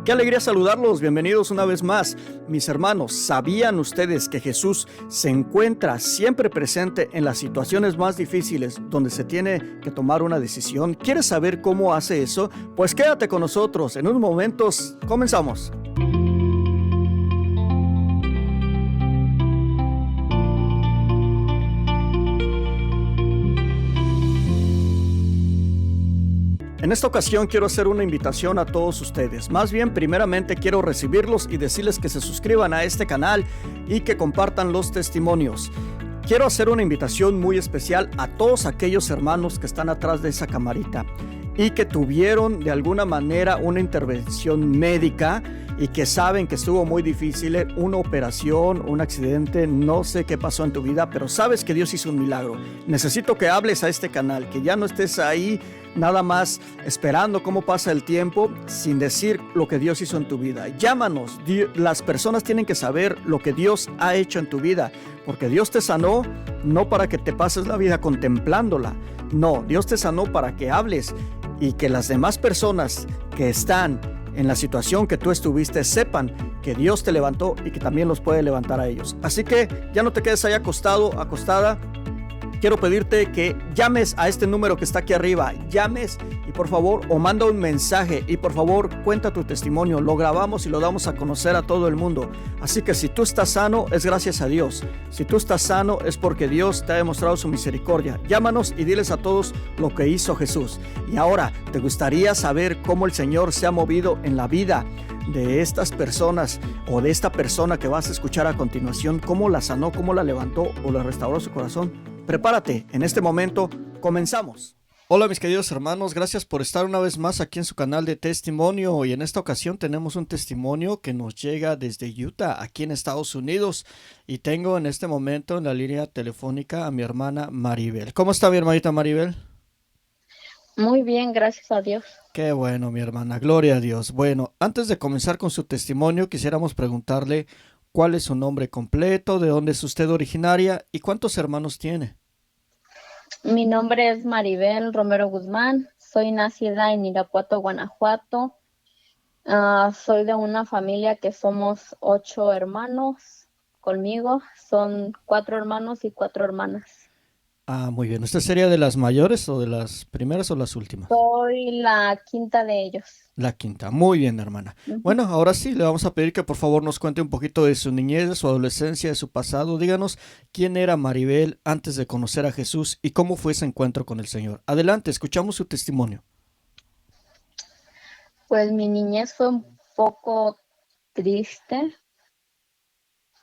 Qué alegría saludarlos, bienvenidos una vez más. Mis hermanos, ¿sabían ustedes que Jesús se encuentra siempre presente en las situaciones más difíciles donde se tiene que tomar una decisión? ¿Quieres saber cómo hace eso? Pues quédate con nosotros, en unos momentos comenzamos. En esta ocasión quiero hacer una invitación a todos ustedes. Más bien, primeramente quiero recibirlos y decirles que se suscriban a este canal y que compartan los testimonios. Quiero hacer una invitación muy especial a todos aquellos hermanos que están atrás de esa camarita y que tuvieron de alguna manera una intervención médica y que saben que estuvo muy difícil, una operación, un accidente, no sé qué pasó en tu vida, pero sabes que Dios hizo un milagro. Necesito que hables a este canal, que ya no estés ahí nada más esperando cómo pasa el tiempo sin decir lo que Dios hizo en tu vida. Llámanos, las personas tienen que saber lo que Dios ha hecho en tu vida, porque Dios te sanó no para que te pases la vida contemplándola, no, Dios te sanó para que hables y que las demás personas que están en la situación que tú estuviste sepan que Dios te levantó y que también los puede levantar a ellos. Así que ya no te quedes ahí acostado, acostada. Quiero pedirte que llames a este número que está aquí arriba, llames y por favor, o manda un mensaje y por favor cuenta tu testimonio, lo grabamos y lo damos a conocer a todo el mundo. Así que si tú estás sano es gracias a Dios, si tú estás sano es porque Dios te ha demostrado su misericordia. Llámanos y diles a todos lo que hizo Jesús. Y ahora, ¿te gustaría saber cómo el Señor se ha movido en la vida de estas personas o de esta persona que vas a escuchar a continuación? ¿Cómo la sanó, cómo la levantó o le restauró su corazón? Prepárate, en este momento comenzamos. Hola mis queridos hermanos, gracias por estar una vez más aquí en su canal de testimonio y en esta ocasión tenemos un testimonio que nos llega desde Utah, aquí en Estados Unidos, y tengo en este momento en la línea telefónica a mi hermana Maribel. ¿Cómo está mi hermanita Maribel? Muy bien, gracias a Dios. Qué bueno mi hermana, gloria a Dios. Bueno, antes de comenzar con su testimonio quisiéramos preguntarle cuál es su nombre completo, de dónde es usted originaria y cuántos hermanos tiene. Mi nombre es Maribel Romero Guzmán. Soy nacida en Irapuato, Guanajuato. Soy de una familia que somos 8 hermanos. Conmigo son 4 hermanos y 4 hermanas. Ah, muy bien. ¿Usted sería de las mayores o de las primeras o las últimas? Soy la quinta de ellos. La quinta. Muy bien, hermana. Ujú. Bueno, ahora sí, le vamos a pedir que por favor nos cuente un poquito de su niñez, de su adolescencia, de su pasado. Díganos quién era Maribel antes de conocer a Jesús y cómo fue ese encuentro con el Señor. Adelante, escuchamos su testimonio. Pues mi niñez fue un poco triste.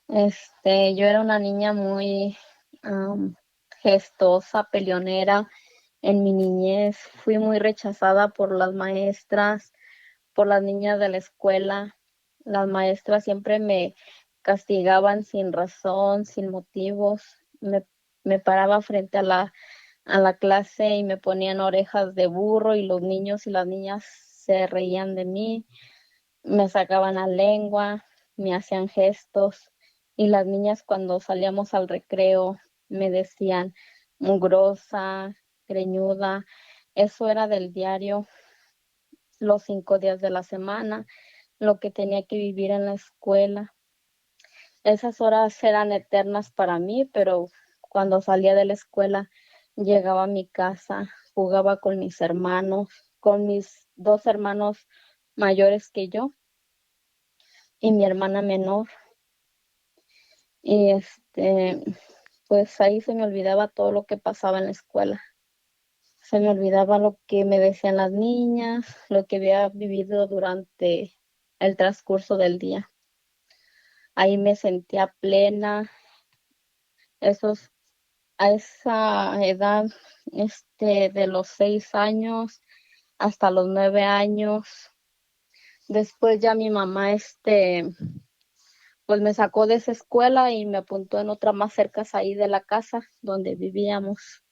Yo era una niña muy am, gestosa, peleonera. En mi niñez fui muy rechazada por las maestras, por las niñas de la escuela. Las maestras siempre me castigaban sin razón, sin motivos. Me paraba frente a la clase y me ponían orejas de burro y los niños y las niñas se reían de mí, me sacaban la lengua, me hacían gestos y las niñas cuando salíamos al recreo me decían mugrosa, greñuda. Eso era del diario, los 5 días de la semana, lo que tenía que vivir en la escuela. Esas horas eran eternas para mí, pero cuando salía de la escuela, llegaba a mi casa, jugaba con mis hermanos, con mis 2 hermanos mayores que yo y mi hermana menor. Y pues ahí se me olvidaba todo lo que pasaba en la escuela. Se me olvidaba lo que me decían las niñas, lo que había vivido durante el transcurso del día. Ahí me sentía plena. Esos, a esa edad, de los 6 años hasta los 9 años. Después ya mi mamá, pues me sacó de esa escuela y me apuntó en otra más cerca ahí de la casa donde vivíamos.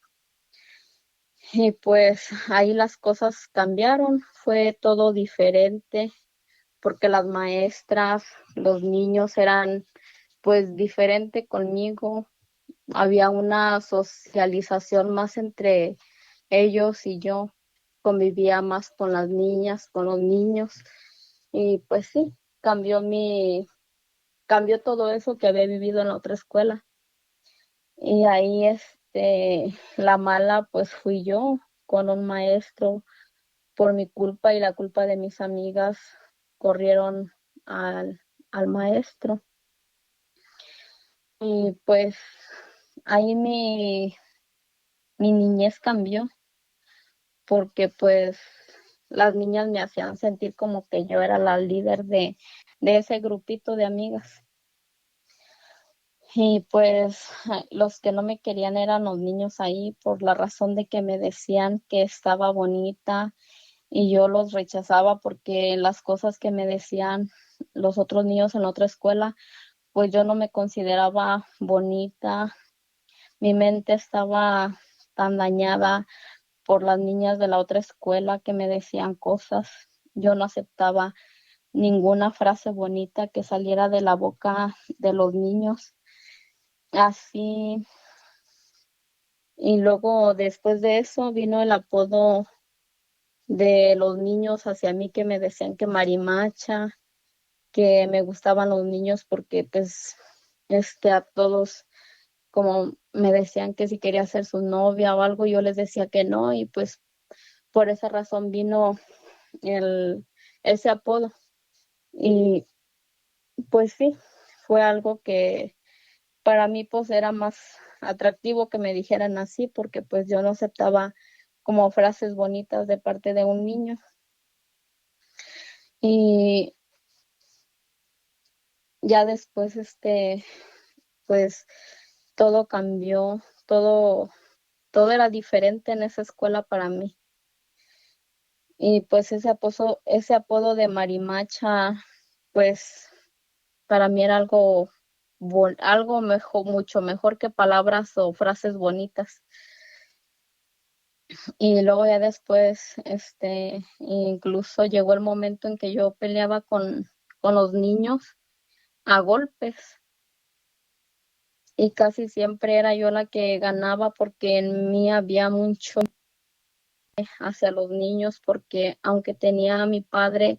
Y pues ahí las cosas cambiaron, fue todo diferente porque las maestras, los niños eran pues diferente conmigo. Había una socialización más entre ellos y yo. Convivía más con las niñas, con los niños. Y pues sí, cambió todo eso que había vivido en la otra escuela. Y ahí la mala pues fui yo con un maestro por mi culpa y la culpa de mis amigas corrieron al, al maestro. Y pues ahí mi niñez cambió porque pues las niñas me hacían sentir como que yo era la líder de ese grupito de amigas. Y pues los que no me querían eran los niños ahí por la razón de que me decían que estaba bonita y yo los rechazaba porque las cosas que me decían los otros niños en la otra escuela, pues yo no me consideraba bonita. Mi mente estaba tan dañada por las niñas de la otra escuela que me decían cosas. Yo no aceptaba ninguna frase bonita que saliera de la boca de los niños. Así, y luego después de eso vino el apodo de los niños hacia mí que me decían que marimacha, que me gustaban los niños porque pues a todos como me decían que si quería ser su novia o algo, yo les decía que no y pues por esa razón vino el, ese apodo. Y pues sí, fue algo que para mí pues era más atractivo que me dijeran así porque pues yo no aceptaba como frases bonitas de parte de un niño. Y ya después pues todo cambió, todo era diferente en esa escuela para mí. Y pues ese apodo de Marimacha, pues para mí era algo mejor, mucho mejor que palabras o frases bonitas. Y luego ya después, incluso llegó el momento en que yo peleaba con los niños a golpes y casi siempre era yo la que ganaba porque en mí había mucho hacia los niños porque aunque tenía a mi padre,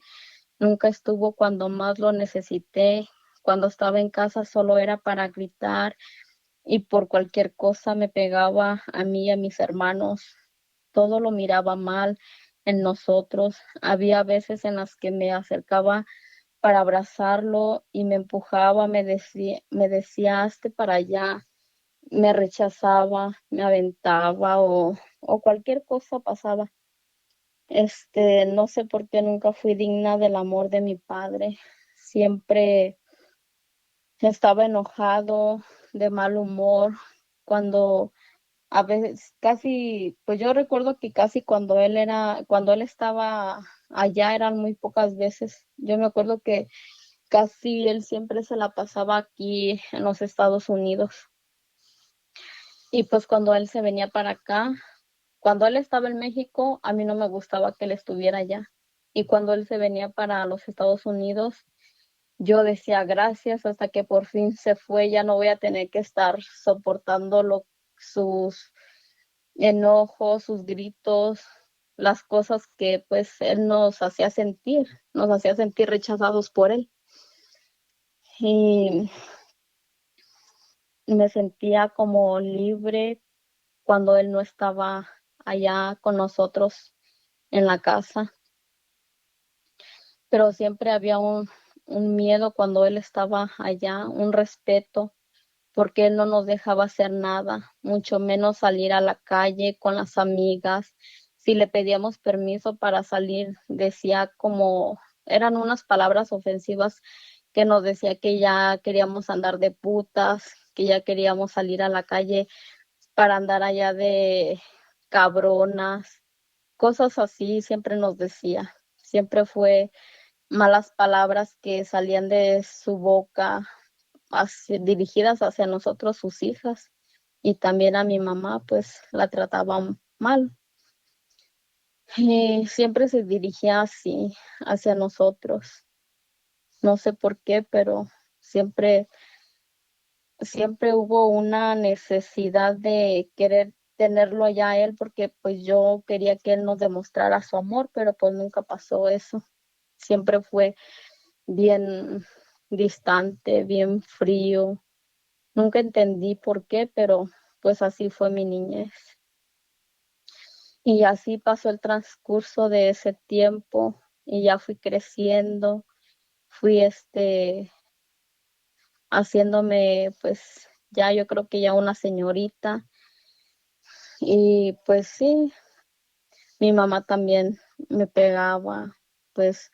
nunca estuvo cuando más lo necesité. Cuando estaba en casa solo era para gritar y por cualquier cosa me pegaba a mí y a mis hermanos. Todo lo miraba mal en nosotros. Había veces en las que me acercaba para abrazarlo y me empujaba, me decía, hazte para allá, me rechazaba, me aventaba o cualquier cosa pasaba. No sé por qué nunca fui digna del amor de mi padre. Siempre estaba enojado, de mal humor, cuando a veces casi, pues yo recuerdo que casi cuando él estaba allá eran muy pocas veces. Yo me acuerdo que casi él siempre se la pasaba aquí en los Estados Unidos. Y pues cuando él se venía para acá, cuando él estaba en México, a mí no me gustaba que él estuviera allá. Y cuando él se venía para los Estados Unidos, yo decía gracias hasta que por fin se fue, ya no voy a tener que estar soportando sus enojos, sus gritos, las cosas que pues él nos hacía sentir rechazados por él. Y me sentía como libre cuando él no estaba allá con nosotros en la casa, pero siempre había un miedo cuando él estaba allá, un respeto, porque él no nos dejaba hacer nada, mucho menos salir a la calle con las amigas. Si le pedíamos permiso para salir, decía como, eran unas palabras ofensivas que nos decía que ya queríamos andar de putas, que ya queríamos salir a la calle para andar allá de cabronas, cosas así, siempre nos decía. Siempre fue malas palabras que salían de su boca dirigidas hacia nosotros, sus hijas, y también a mi mamá, pues la trataban mal. Siempre se dirigía así hacia nosotros. No sé por qué, pero siempre, siempre hubo una necesidad de querer tenerlo allá a él, porque pues yo quería que él nos demostrara su amor, pero pues nunca pasó eso. Siempre fue bien distante, bien frío. Nunca entendí por qué, pero pues así fue mi niñez. Y así pasó el transcurso de ese tiempo y ya fui creciendo, fui haciéndome pues ya yo creo que ya una señorita y pues sí, mi mamá también me pegaba, pues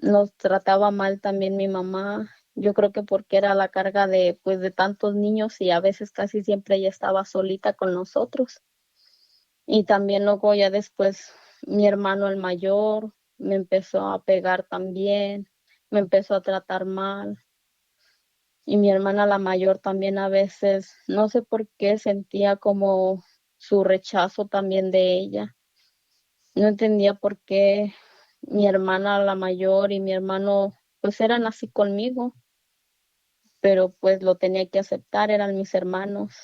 nos trataba mal también mi mamá. Yo creo que porque era la carga de pues de tantos niños y a veces casi siempre ella estaba solita con nosotros. Y también luego ya después mi hermano el mayor me empezó a pegar también, me empezó a tratar mal. Y mi hermana la mayor también a veces, no sé por qué sentía como su rechazo también de ella. No entendía por qué mi hermana la mayor y mi hermano pues eran así conmigo, pero pues lo tenía que aceptar, eran mis hermanos.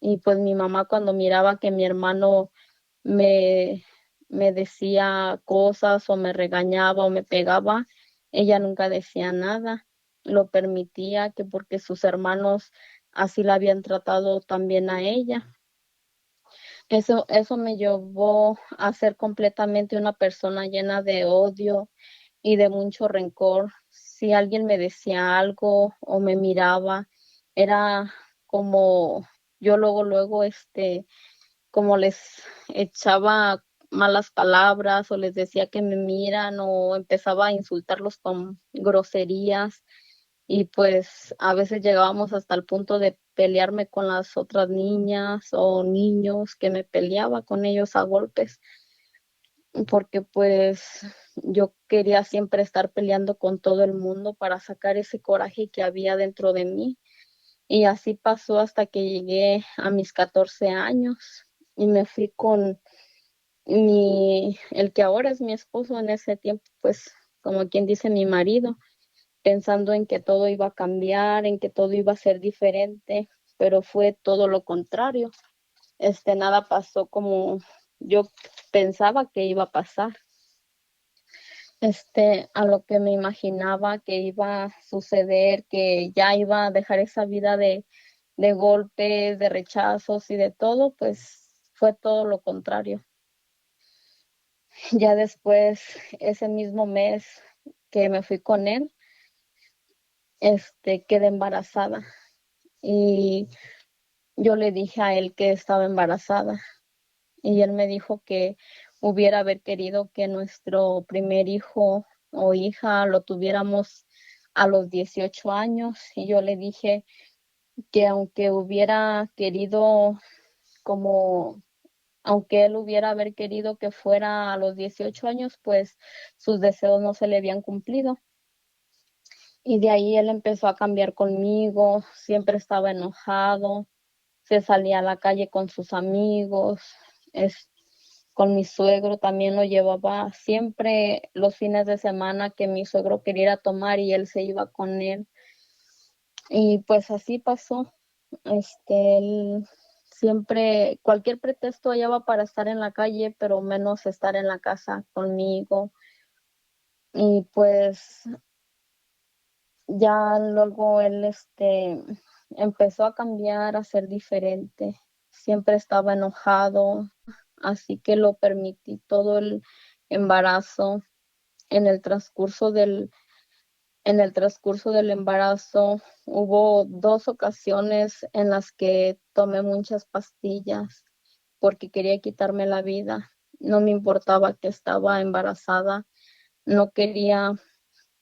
Y pues mi mamá cuando miraba que mi hermano me, me decía cosas o me regañaba o me pegaba, ella nunca decía nada, lo permitía que porque sus hermanos así la habían tratado también a ella. Eso me llevó a ser completamente una persona llena de odio y de mucho rencor. Si alguien me decía algo o me miraba, era como yo luego, como les echaba malas palabras o les decía que me miran o empezaba a insultarlos con groserías y pues a veces llegábamos hasta el punto de pelearme con las otras niñas o niños que me peleaba con ellos a golpes porque pues yo quería siempre estar peleando con todo el mundo para sacar ese coraje que había dentro de mí. Y así pasó hasta que llegué a mis 14 años y me fui con el que ahora es mi esposo en ese tiempo, pues como quien dice mi marido, pensando en que todo iba a cambiar, en que todo iba a ser diferente, pero fue todo lo contrario. Nada pasó como yo pensaba que iba a pasar. A lo que me imaginaba que iba a suceder, que ya iba a dejar esa vida de golpes, de rechazos y de todo, pues fue todo lo contrario. Ya después, ese mismo mes que me fui con él, quedé embarazada y yo le dije a él que estaba embarazada y él me dijo que hubiera haber querido que nuestro primer hijo o hija lo tuviéramos a los 18 años y yo le dije que aunque hubiera querido como aunque él hubiera haber querido que fuera a los 18 años, pues sus deseos no se le habían cumplido. Y de ahí él empezó a cambiar conmigo, siempre estaba enojado, se salía a la calle con sus amigos, es, con mi suegro también lo llevaba siempre los fines de semana que mi suegro quería ir a tomar y él se iba con él. Y pues así pasó. Él siempre, cualquier pretexto hallaba para estar en la calle, pero menos estar en la casa conmigo. Y pues ya luego él empezó a cambiar, a ser diferente. Siempre estaba enojado, así que lo permití todo el embarazo. En el transcurso en el transcurso del embarazo hubo 2 ocasiones en las que tomé muchas pastillas porque quería quitarme la vida. No me importaba que estaba embarazada, no quería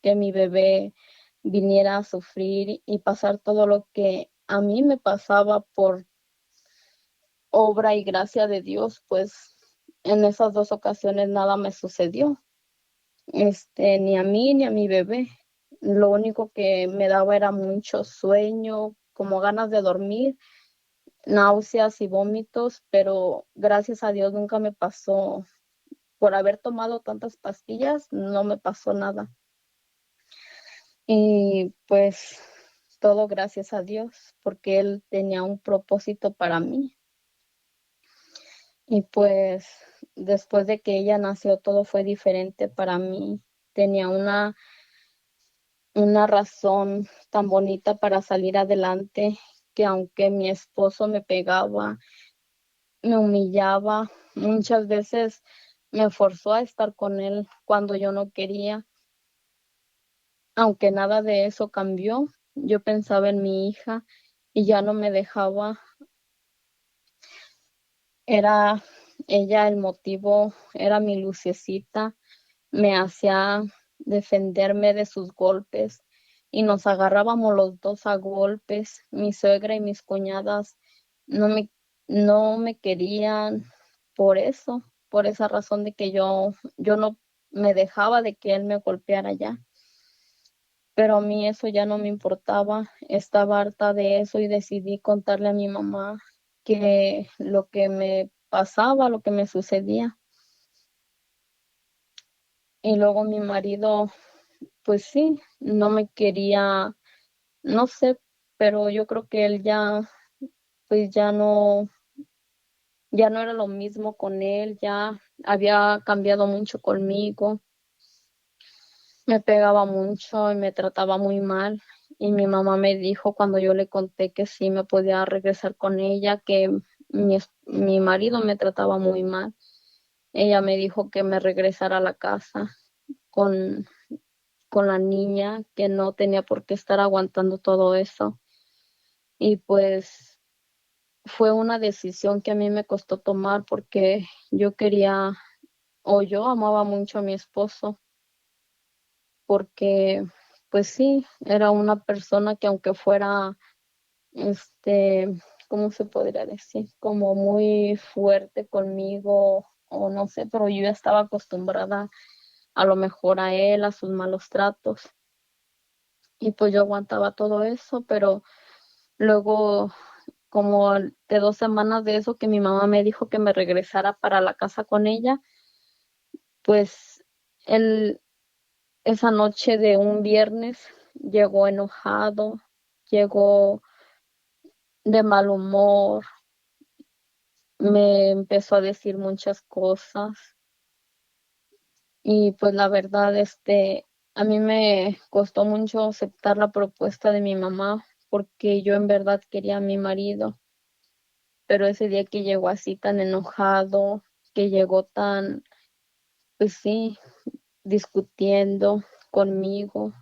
que mi bebé viniera a sufrir y pasar todo lo que a mí me pasaba por obra y gracia de Dios, pues en esas 2 ocasiones nada me sucedió, ni a mí ni a mi bebé. lo único que me daba era mucho sueño, como ganas de dormir, náuseas y vómitos, pero gracias a Dios nunca me pasó. Por haber tomado tantas pastillas, no me pasó nada. Y pues todo gracias a Dios, porque Él tenía un propósito para mí. Y pues después de que ella nació, todo fue diferente para mí. Tenía una razón tan bonita para salir adelante, que aunque mi esposo me pegaba, me humillaba, muchas veces me forzó a estar con él cuando yo no quería. Aunque nada de eso cambió, yo pensaba en mi hija y ya no me dejaba. Era ella el motivo, era mi lucecita, me hacía defenderme de sus golpes y nos agarrábamos los dos a golpes. Mi suegra y mis cuñadas no me, no me querían por eso, por esa razón de que yo no me dejaba de que él me golpeara ya. Pero a mí eso ya no me importaba, estaba harta de eso y decidí contarle a mi mamá que lo que me pasaba, lo que me sucedía. Y luego mi marido, pues sí, no me quería, no sé, pero yo creo que él ya, pues ya no era lo mismo con él, ya había cambiado mucho conmigo, me pegaba mucho y me trataba muy mal. Y mi mamá me dijo cuando yo le conté que sí me podía regresar con ella, que mi marido me trataba muy mal. Ella me dijo que me regresara a la casa con, con la niña, que no tenía por qué estar aguantando todo eso. Y pues fue una decisión que a mí me costó tomar porque yo quería, o yo amaba mucho a mi esposo, porque pues sí, era una persona que aunque fuera, este, ¿cómo se podría decir? Como muy fuerte conmigo, o no sé, pero yo ya estaba acostumbrada a lo mejor a él, a sus malos tratos, y pues yo aguantaba todo eso, pero luego, como de 2 semanas de eso que mi mamá me dijo que me regresara para la casa con ella, pues él esa noche de un viernes llegó enojado, llegó de mal humor, me empezó a decir muchas cosas y pues la verdad, a mí me costó mucho aceptar la propuesta de mi mamá porque yo en verdad quería a mi marido, pero ese día que llegó así tan enojado, que llegó tan, pues sí, discutiendo conmigo.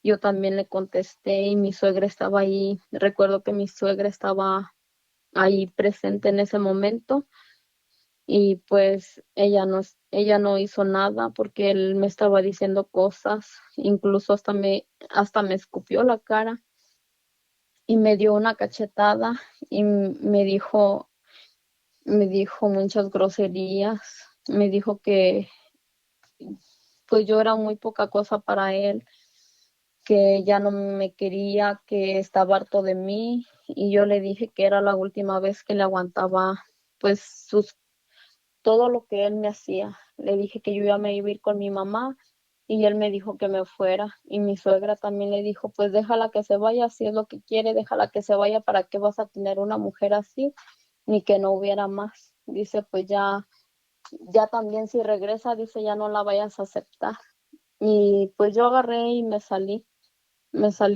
Yo también le contesté y mi suegra estaba ahí. Recuerdo que mi suegra estaba ahí presente en ese momento y pues ella no hizo nada porque él me estaba diciendo cosas, incluso hasta me escupió la cara y me dio una cachetada y me dijo muchas groserías, me dijo que pues yo era muy poca cosa para él, que ya no me quería, que estaba harto de mí y yo le dije que era la última vez que le aguantaba pues todo lo que él me hacía. Le dije que yo ya me iba a ir con mi mamá y él me dijo que me fuera y mi suegra también le dijo pues déjala que se vaya, si es lo que quiere, déjala que se vaya, ¿para qué vas a tener una mujer así? Ni que no hubiera más. Dice pues ya también si regresa, dice ya no la vayas a aceptar. Y pues yo agarré y me salí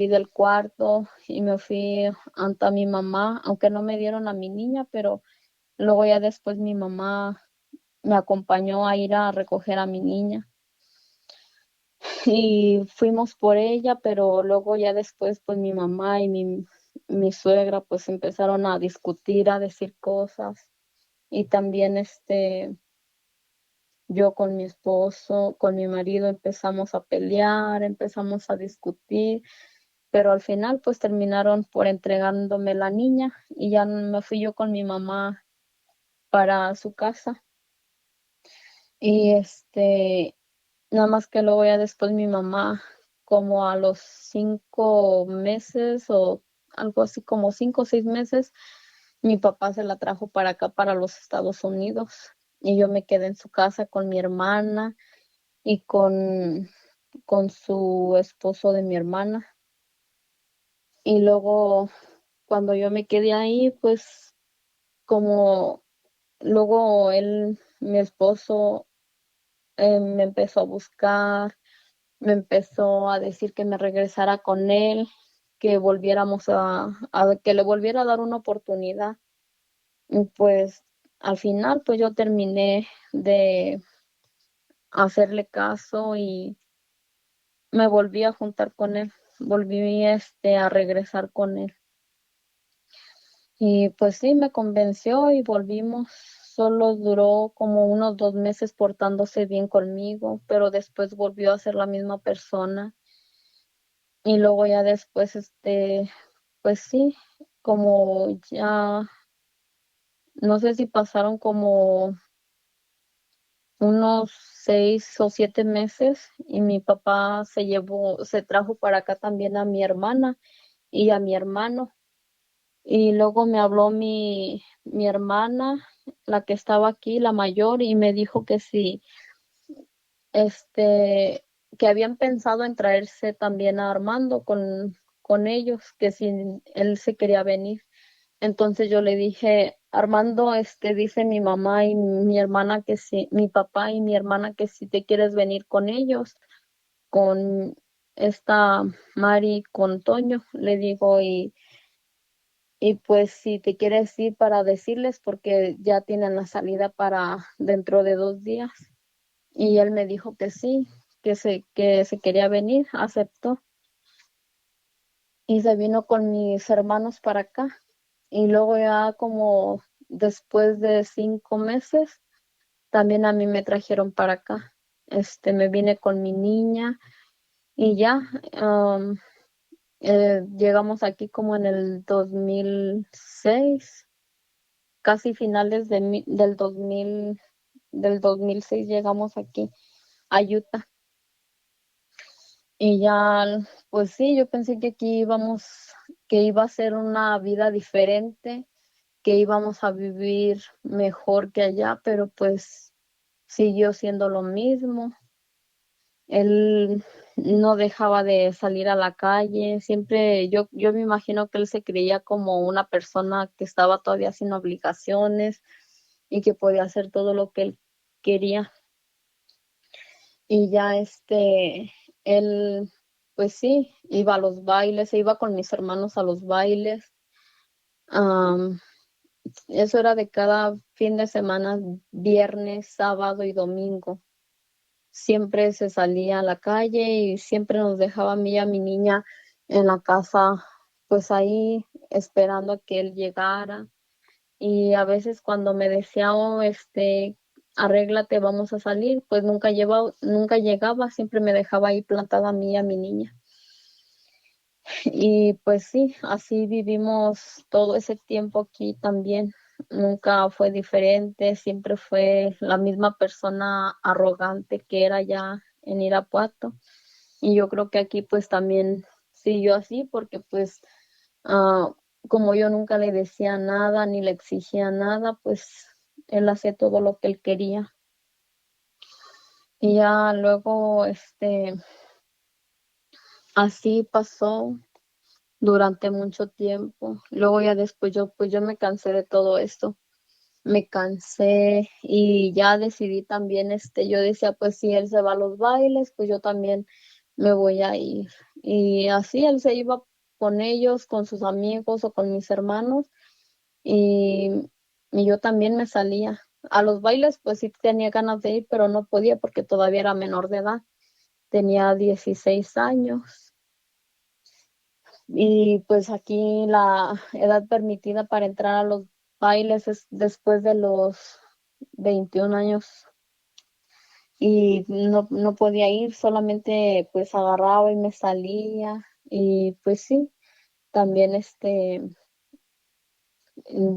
del cuarto y me fui ante mi mamá, aunque no me dieron a mi niña, pero luego ya después mi mamá me acompañó a ir a recoger a mi niña y fuimos por ella, pero luego ya después pues mi mamá y mi suegra pues empezaron a discutir, a decir cosas y también yo con mi esposo, con mi marido empezamos a pelear, empezamos a discutir, pero al final pues terminaron por entregándome la niña y ya me fui yo con mi mamá para su casa. Y nada más que luego ya después mi mamá como a los 5 meses o algo así como 5 o 6 meses, mi papá se la trajo para acá, para los Estados Unidos. Y yo me quedé en su casa con mi hermana y con su esposo de mi hermana. Y luego, cuando yo me quedé ahí, pues como luego mi esposo, me empezó a buscar, me empezó a decir que me regresara con él, que volviéramos que le volviera a dar una oportunidad. Y pues al final, pues yo terminé de hacerle caso y me volví a juntar con él, volví a regresar con él. Y pues sí, me convenció y volvimos. Solo duró como unos 2 meses portándose bien conmigo, pero después volvió a ser la misma persona. Y luego ya después, pues sí, como ya, no sé si pasaron como unos 6 o 7 meses y mi papá se trajo para acá también a mi hermana y a mi hermano. Y luego me habló mi hermana, la que estaba aquí, la mayor, y me dijo que sí, este, que habían pensado en traerse también a Armando con ellos, que si él se quería venir. Entonces yo le dije, Armando, dice mi mamá y mi hermana que sí, mi papá y mi hermana que si te quieres venir con ellos, con esta Mari, con Toño, le digo, y pues si te quieres ir para decirles, porque ya tienen la salida para dentro de 2 días. Y él me dijo que sí, que se quería venir, aceptó. Y se vino con mis hermanos para acá. Y luego ya como después de 5 meses, también a mí me trajeron para acá. Me vine con mi niña y ya llegamos aquí como en el 2006, casi finales del 2006 llegamos aquí a Utah. Y ya, pues sí, yo pensé que aquí que iba a ser una vida diferente, que íbamos a vivir mejor que allá, pero pues siguió siendo lo mismo. Él no dejaba de salir a la calle, siempre yo me imagino que él se creía como una persona que estaba todavía sin obligaciones y que podía hacer todo lo que él quería. Y ya él, pues sí, iba a los bailes, se iba con mis hermanos a los bailes. Am, Eso era de cada fin de semana, viernes, sábado y domingo. Siempre se salía a la calle y siempre nos dejaba a mí y a mi niña en la casa, pues ahí esperando a que él llegara. Y a veces cuando me decía, oh, arréglate, vamos a salir, pues nunca llegaba, siempre me dejaba ahí plantada a mí y a mi niña. Y pues sí, así vivimos todo ese tiempo aquí también. Nunca fue diferente, siempre fue la misma persona arrogante que era ya en Irapuato. Y yo creo que aquí pues también siguió así porque pues ah, como yo nunca le decía nada ni le exigía nada, pues él hacía todo lo que él quería. Y ya luego así pasó durante mucho tiempo. Luego ya después yo me cansé de todo esto. Me cansé y ya decidí también, yo decía, pues si él se va a los bailes, pues yo también me voy a ir. Y así él se iba con ellos, con sus amigos o con mis hermanos y, y yo también me salía. A los bailes pues sí tenía ganas de ir, pero no podía porque todavía era menor de edad. Tenía 16 años. Y pues aquí la edad permitida para entrar a los bailes es después de los 21 años y no podía ir, solamente pues agarraba y me salía y pues sí, también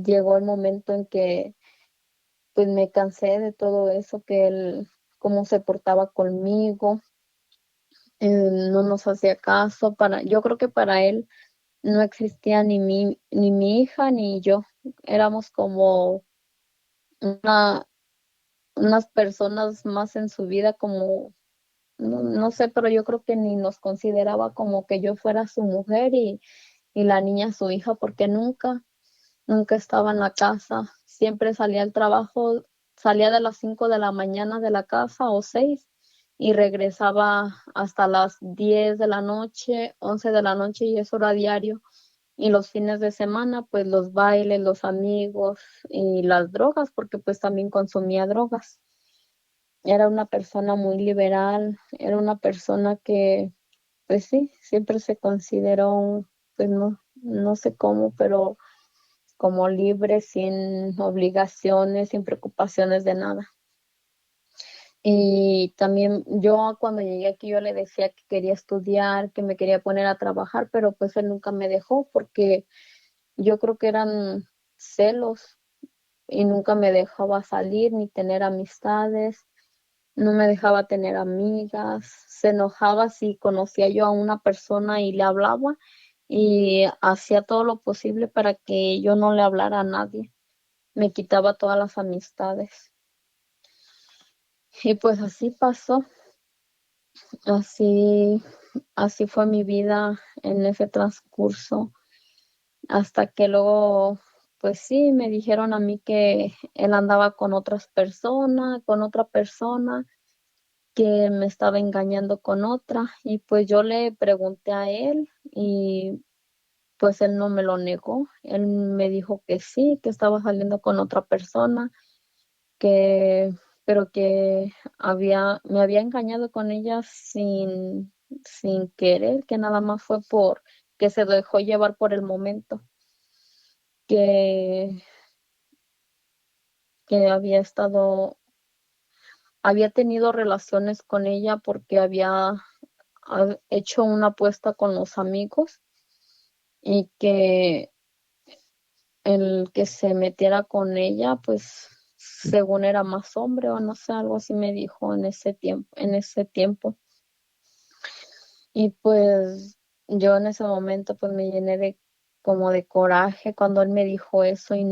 llegó el momento en que pues me cansé de todo eso, que él, cómo se portaba conmigo, no nos hacía caso. Yo creo que para él no existía ni mi hija ni yo. Éramos como una, unas personas más en su vida, como, no sé, pero yo creo que ni nos consideraba como que yo fuera su mujer y la niña su hija, porque nunca estaba en la casa. Siempre salía al trabajo, salía de las 5 de la mañana de la casa o 6 y regresaba hasta las 10 de la noche, 11 de la noche, y eso era diario. Y los fines de semana, pues los bailes, los amigos y las drogas, porque pues también consumía drogas. Era una persona muy liberal, era una persona que, pues sí, siempre se consideró, pues no sé cómo, pero como libre, sin obligaciones, sin preocupaciones de nada. Y también yo cuando llegué aquí yo le decía que quería estudiar, que me quería poner a trabajar, pero pues él nunca me dejó porque yo creo que eran celos y nunca me dejaba salir ni tener amistades, no me dejaba tener amigas, se enojaba si conocía yo a una persona y le hablaba y hacía todo lo posible para que yo no le hablara a nadie, me quitaba todas las amistades. Y pues así pasó, así, así fue mi vida en ese transcurso, hasta que luego, pues sí, me dijeron a mí que él andaba con otras personas, con otra persona, que me estaba engañando con otra, y pues yo le pregunté a él y pues él no me lo negó, él me dijo que sí, que estaba saliendo con otra persona, que, pero que me había engañado con ella sin querer, que nada más fue por que se dejó llevar por el momento, que, que había tenido relaciones con ella porque había hecho una apuesta con los amigos y que el que se metiera con ella, pues según era más hombre o no sé, algo así me dijo en ese tiempo. Y pues yo en ese momento pues me llené de como de coraje cuando él me dijo eso y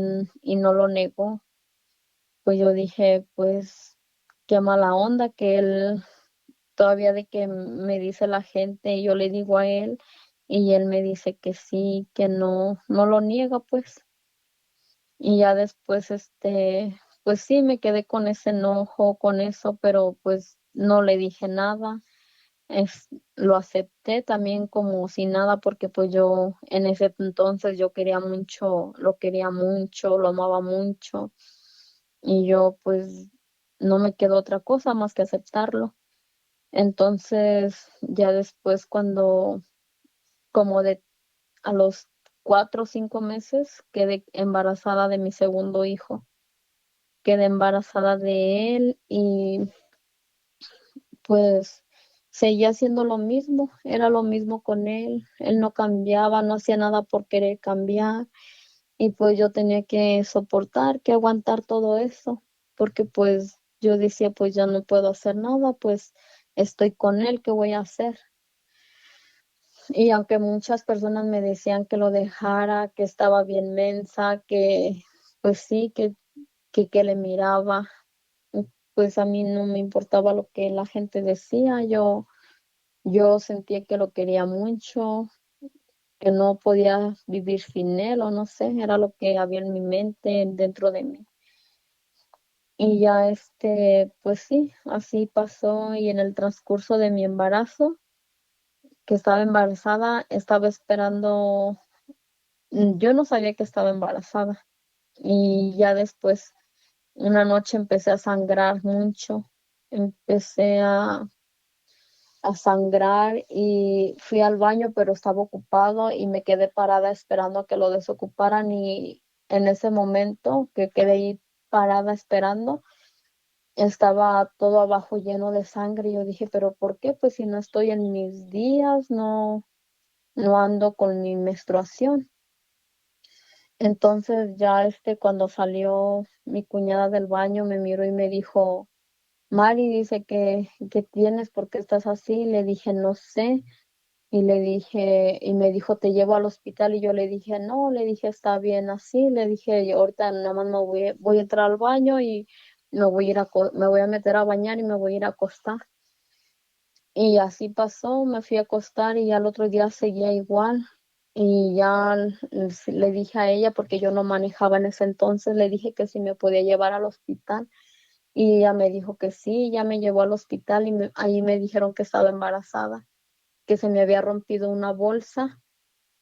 no lo negó. Pues yo dije, pues qué mala onda que él todavía de que me dice la gente y yo le digo a él y él me dice que sí, que no lo niega pues. Y ya después pues sí me quedé con ese enojo, con eso, pero pues no le dije nada. Lo acepté también como si nada porque pues yo en ese entonces yo quería mucho, lo quería mucho, lo amaba mucho y yo pues no me quedó otra cosa más que aceptarlo. Entonces ya después cuando como de a los 4 o 5 meses quedé embarazada de mi segundo hijo, quedé embarazada de él y pues seguía haciendo lo mismo, era lo mismo con él no cambiaba, no hacía nada por querer cambiar y pues yo tenía que soportar, que aguantar todo eso, porque pues yo decía, pues ya no puedo hacer nada, pues estoy con él, ¿qué voy a hacer? Y aunque muchas personas me decían que lo dejara, que estaba bien mensa, que pues sí, que le miraba, pues a mí no me importaba lo que la gente decía, yo sentía que lo quería mucho, que no podía vivir sin él, o no sé, era lo que había en mi mente, dentro de mí. Y ya pues sí, así pasó y en el transcurso de mi embarazo, que estaba embarazada, estaba esperando, yo no sabía que estaba embarazada y ya después, una noche empecé a sangrar mucho, empecé a sangrar y fui al baño, pero estaba ocupado y me quedé parada esperando a que lo desocuparan y en ese momento que quedé ahí parada esperando, estaba todo abajo lleno de sangre y yo dije, pero ¿por qué? Pues si no estoy en mis días, no ando con mi menstruación. Entonces ya cuando salió mi cuñada del baño me miró y me dijo, Mari dice que tienes, ¿por qué estás así? Le dije, no sé. Y le dije, y me dijo, te llevo al hospital. Y yo le dije, no, le dije, está bien así. Le dije, "Yo ahorita nada más voy a entrar al baño y me voy a meter a bañar y me voy a ir a acostar". Y así pasó, me fui a acostar y al otro día seguía igual. Y ya le dije a ella, porque yo no manejaba en ese entonces, le dije que si me podía llevar al hospital. Y ella me dijo que sí, ya me llevó al hospital y ahí me dijeron que estaba embarazada, que se me había rompido una bolsa,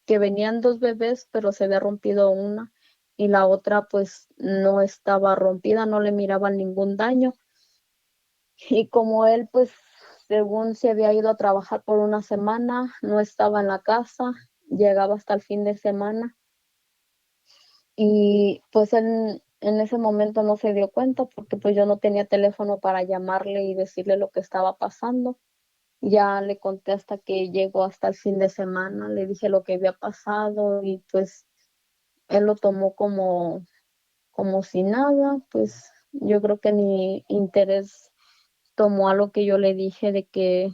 que venían dos bebés, pero se había rompido una y la otra pues no estaba rompida, no le miraban ningún daño. Y como él pues según se había ido a trabajar por una semana, no estaba en la casa, llegaba hasta el fin de semana y pues él en ese momento no se dio cuenta porque pues yo no tenía teléfono para llamarle y decirle lo que estaba pasando. Ya le conté hasta que llegó hasta el fin de semana, le dije lo que había pasado y pues él lo tomó como si nada, pues yo creo que ni interés tomó a lo que yo le dije de que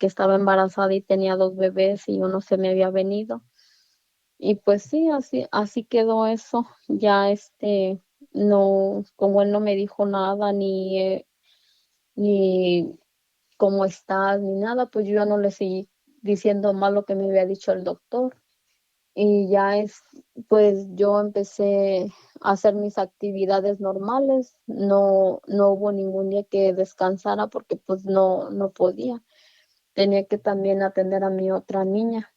estaba embarazada y tenía dos bebés y uno se me había venido. Y pues sí, así quedó eso. Ya no, como él no me dijo nada, ni cómo estás, ni nada, pues yo ya no le seguí diciendo más lo que me había dicho el doctor. Y ya pues yo empecé a hacer mis actividades normales. No, no hubo ningún día que descansara porque pues no podía. Tenía que también atender a mi otra niña.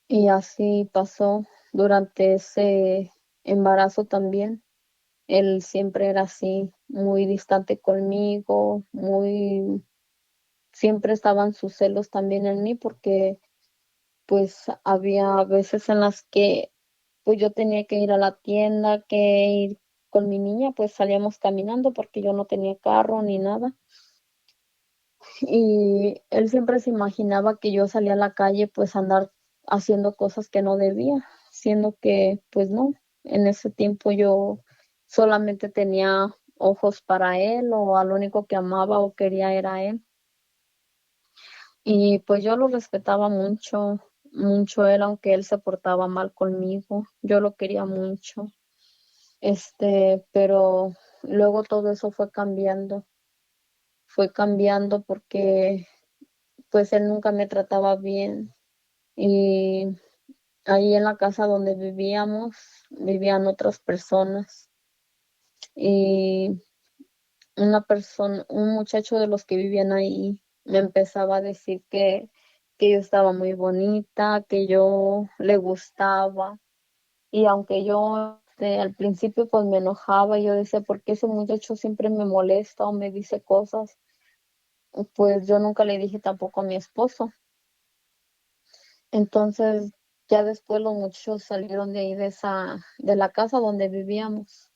Y así pasó durante ese embarazo también. Él siempre era así, muy distante conmigo, siempre estaban sus celos también en mí porque pues había veces en las que pues yo tenía que ir a la tienda, que ir con mi niña, pues salíamos caminando porque yo no tenía carro ni nada. Y él siempre se imaginaba que yo salía a la calle pues a andar haciendo cosas que no debía, siendo que pues no, en ese tiempo yo solamente tenía ojos para él o al único que amaba o quería era él. Y pues yo lo respetaba mucho, mucho él, aunque él se portaba mal conmigo, yo lo quería mucho. Pero luego todo eso fue cambiando porque pues él nunca me trataba bien y ahí en la casa donde vivíamos vivían otras personas y un muchacho de los que vivían ahí me empezaba a decir que yo estaba muy bonita, que yo le gustaba. Y aunque yo al principio pues me enojaba, yo decía, ¿por qué ese muchacho siempre me molesta o me dice cosas? Pues yo nunca le dije tampoco a mi esposo. Entonces ya después los muchachos salieron de ahí de la casa donde vivíamos.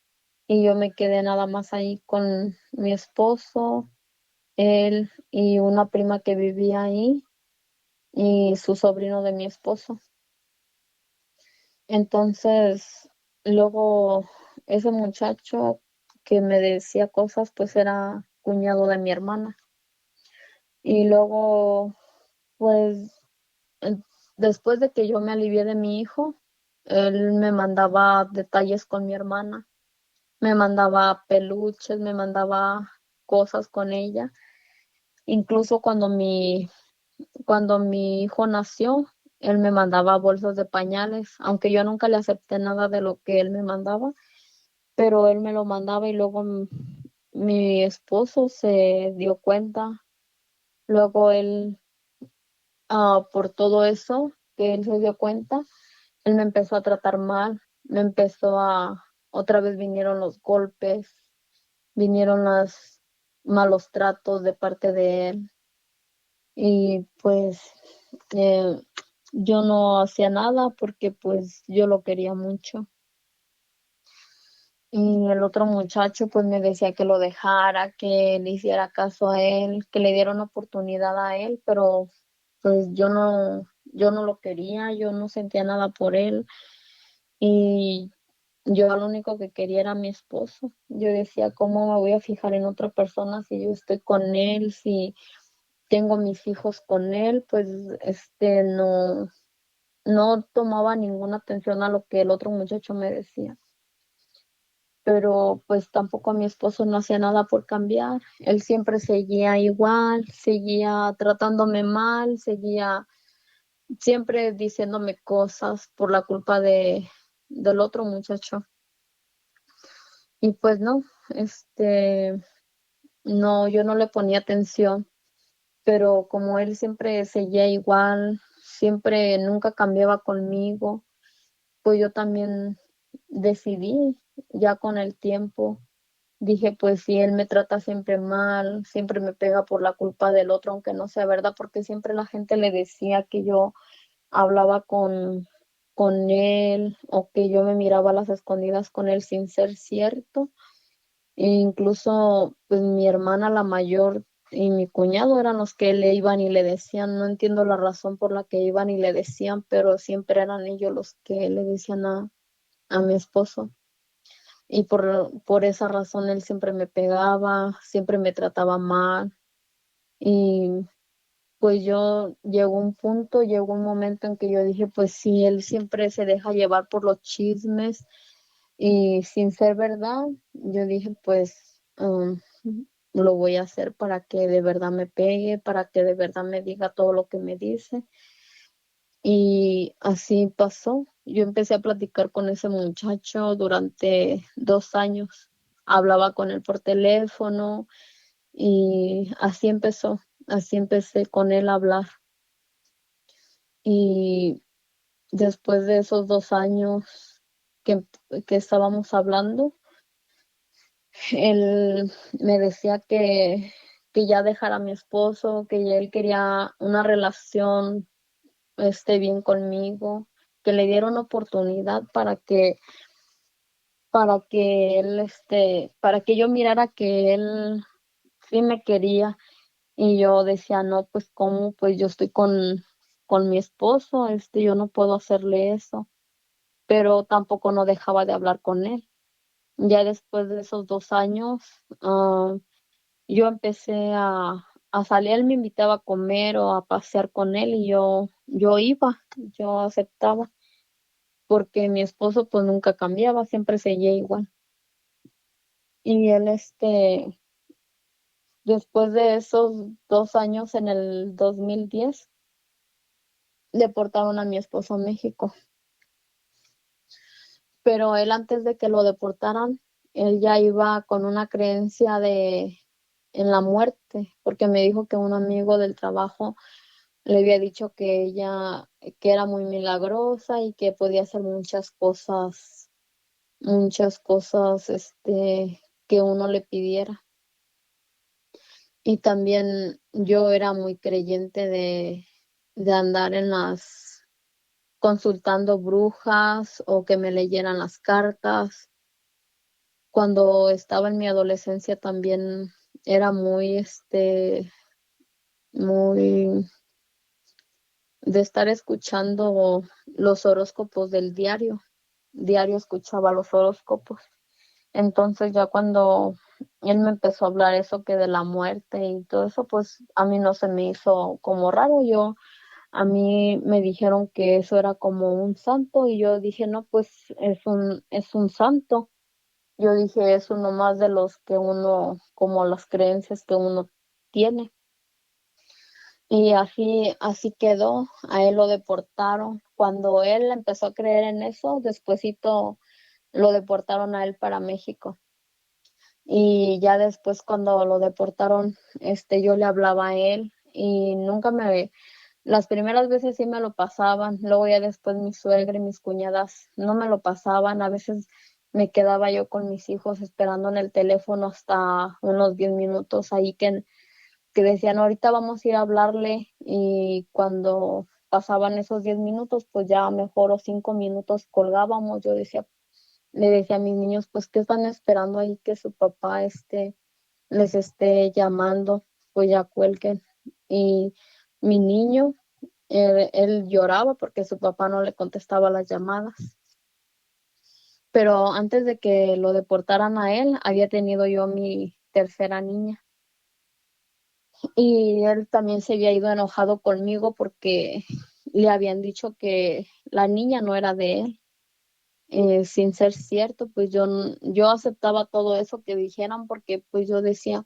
Y yo me quedé nada más ahí con mi esposo, él y una prima que vivía ahí y su sobrino de mi esposo. Entonces, luego ese muchacho que me decía cosas, pues era cuñado de mi hermana. Y luego, pues, en- después de que yo me alivié de mi hijo, él me mandaba detalles con mi hermana, me mandaba peluches, me mandaba cosas con ella. Incluso cuando mi hijo nació, él me mandaba bolsas de pañales, aunque yo nunca le acepté nada de lo que él me mandaba, pero él me lo mandaba y luego mi esposo se dio cuenta. Luego él, por todo eso que él se dio cuenta, él me empezó a tratar mal, otra vez vinieron los golpes, vinieron los malos tratos de parte de él y pues eh, yo no hacía nada porque pues yo lo quería mucho. Y el otro muchacho pues me decía que lo dejara, que le hiciera caso a él, que le diera una oportunidad a él, pero pues yo no lo quería, yo no sentía nada por él. Y Yo lo único que quería era a mi esposo. Yo decía, ¿cómo me voy a fijar en otra persona si yo estoy con él, si tengo mis hijos con él? Pues no, no tomaba ninguna atención a lo que el otro muchacho me decía. Pero pues tampoco mi esposo no hacía nada por cambiar. Él siempre seguía igual, seguía tratándome mal, seguía siempre diciéndome cosas por la culpa del otro muchacho. Y pues no, no, yo no le ponía atención, pero como él siempre seguía igual, siempre nunca cambiaba conmigo, pues yo también decidí ya con el tiempo. Dije, pues si él me trata siempre mal, siempre me pega por la culpa del otro, aunque no sea verdad, porque siempre la gente le decía que yo hablaba con él o que yo me miraba a las escondidas con él sin ser cierto. E incluso, pues mi hermana la mayor y mi cuñado eran los que le iban y le decían, no entiendo la razón por la que iban y le decían, pero siempre eran ellos los que le decían a mi esposo. Y por esa razón él siempre me pegaba, siempre me trataba mal. Y pues yo llegó un momento en que yo dije, pues si él siempre se deja llevar por los chismes y sin ser verdad, yo dije, pues lo voy a hacer para que de verdad me pegue, para que de verdad me diga todo lo que me dice. Y así pasó. Yo empecé a platicar con ese muchacho durante 2 años. Hablaba con él por teléfono y así empezó. Así empecé con él a hablar. Y después de esos 2 años que, que estábamos hablando, él me decía que ya dejara a mi esposo, que ya él quería una relación bien conmigo, que le diera una oportunidad para que él, para que yo mirara que él sí me quería. Y yo decía, no, pues cómo, pues yo estoy con mi esposo, yo no puedo hacerle eso, pero tampoco no dejaba de hablar con él. Ya después de esos 2 años, yo empecé a salir, él me invitaba a comer o a pasear con él y yo iba, yo aceptaba, porque mi esposo pues nunca cambiaba, siempre seguía igual. Y él, después de esos 2 años, en el 2010 deportaron a mi esposo a México. Pero él antes de que lo deportaran, él ya iba con una creencia en la muerte, porque me dijo que un amigo del trabajo le había dicho que ella, que era muy milagrosa y que podía hacer muchas cosas, que uno le pidiera. Y también yo era muy creyente de andar consultando brujas o que me leyeran las cartas. Cuando estaba en mi adolescencia también era muy de estar escuchando los horóscopos del diario. Diario escuchaba los horóscopos. Entonces ya cuando él me empezó a hablar eso que de la muerte y todo eso, pues a mí no se me hizo como raro. A mí me dijeron que eso era como un santo y yo dije, no, pues es un santo. Yo dije, es uno más de los que uno, como las creencias que uno tiene. Y así quedó, a él lo deportaron. Cuando él empezó a creer en eso, despuesito lo deportaron a él para México. Y ya después cuando lo deportaron, yo le hablaba a él y las primeras veces sí me lo pasaban, luego ya después mi suegra y mis cuñadas no me lo pasaban, a veces me quedaba yo con mis hijos esperando en el teléfono hasta unos 10 minutos ahí que decían, ahorita vamos a ir a hablarle, y cuando pasaban esos 10 minutos, pues ya mejor o 5 minutos colgábamos. Le decía a mis niños, pues, ¿qué están esperando ahí que su papá les esté llamando? Pues ya cuelguen. Y mi niño, él lloraba porque su papá no le contestaba las llamadas. pero antes de que lo deportaran a él, había tenido yo mi tercera niña. Y él también se había ido enojado conmigo porque le habían dicho que la niña no era de él. Sin ser cierto, pues yo aceptaba todo eso que dijeran porque pues yo decía,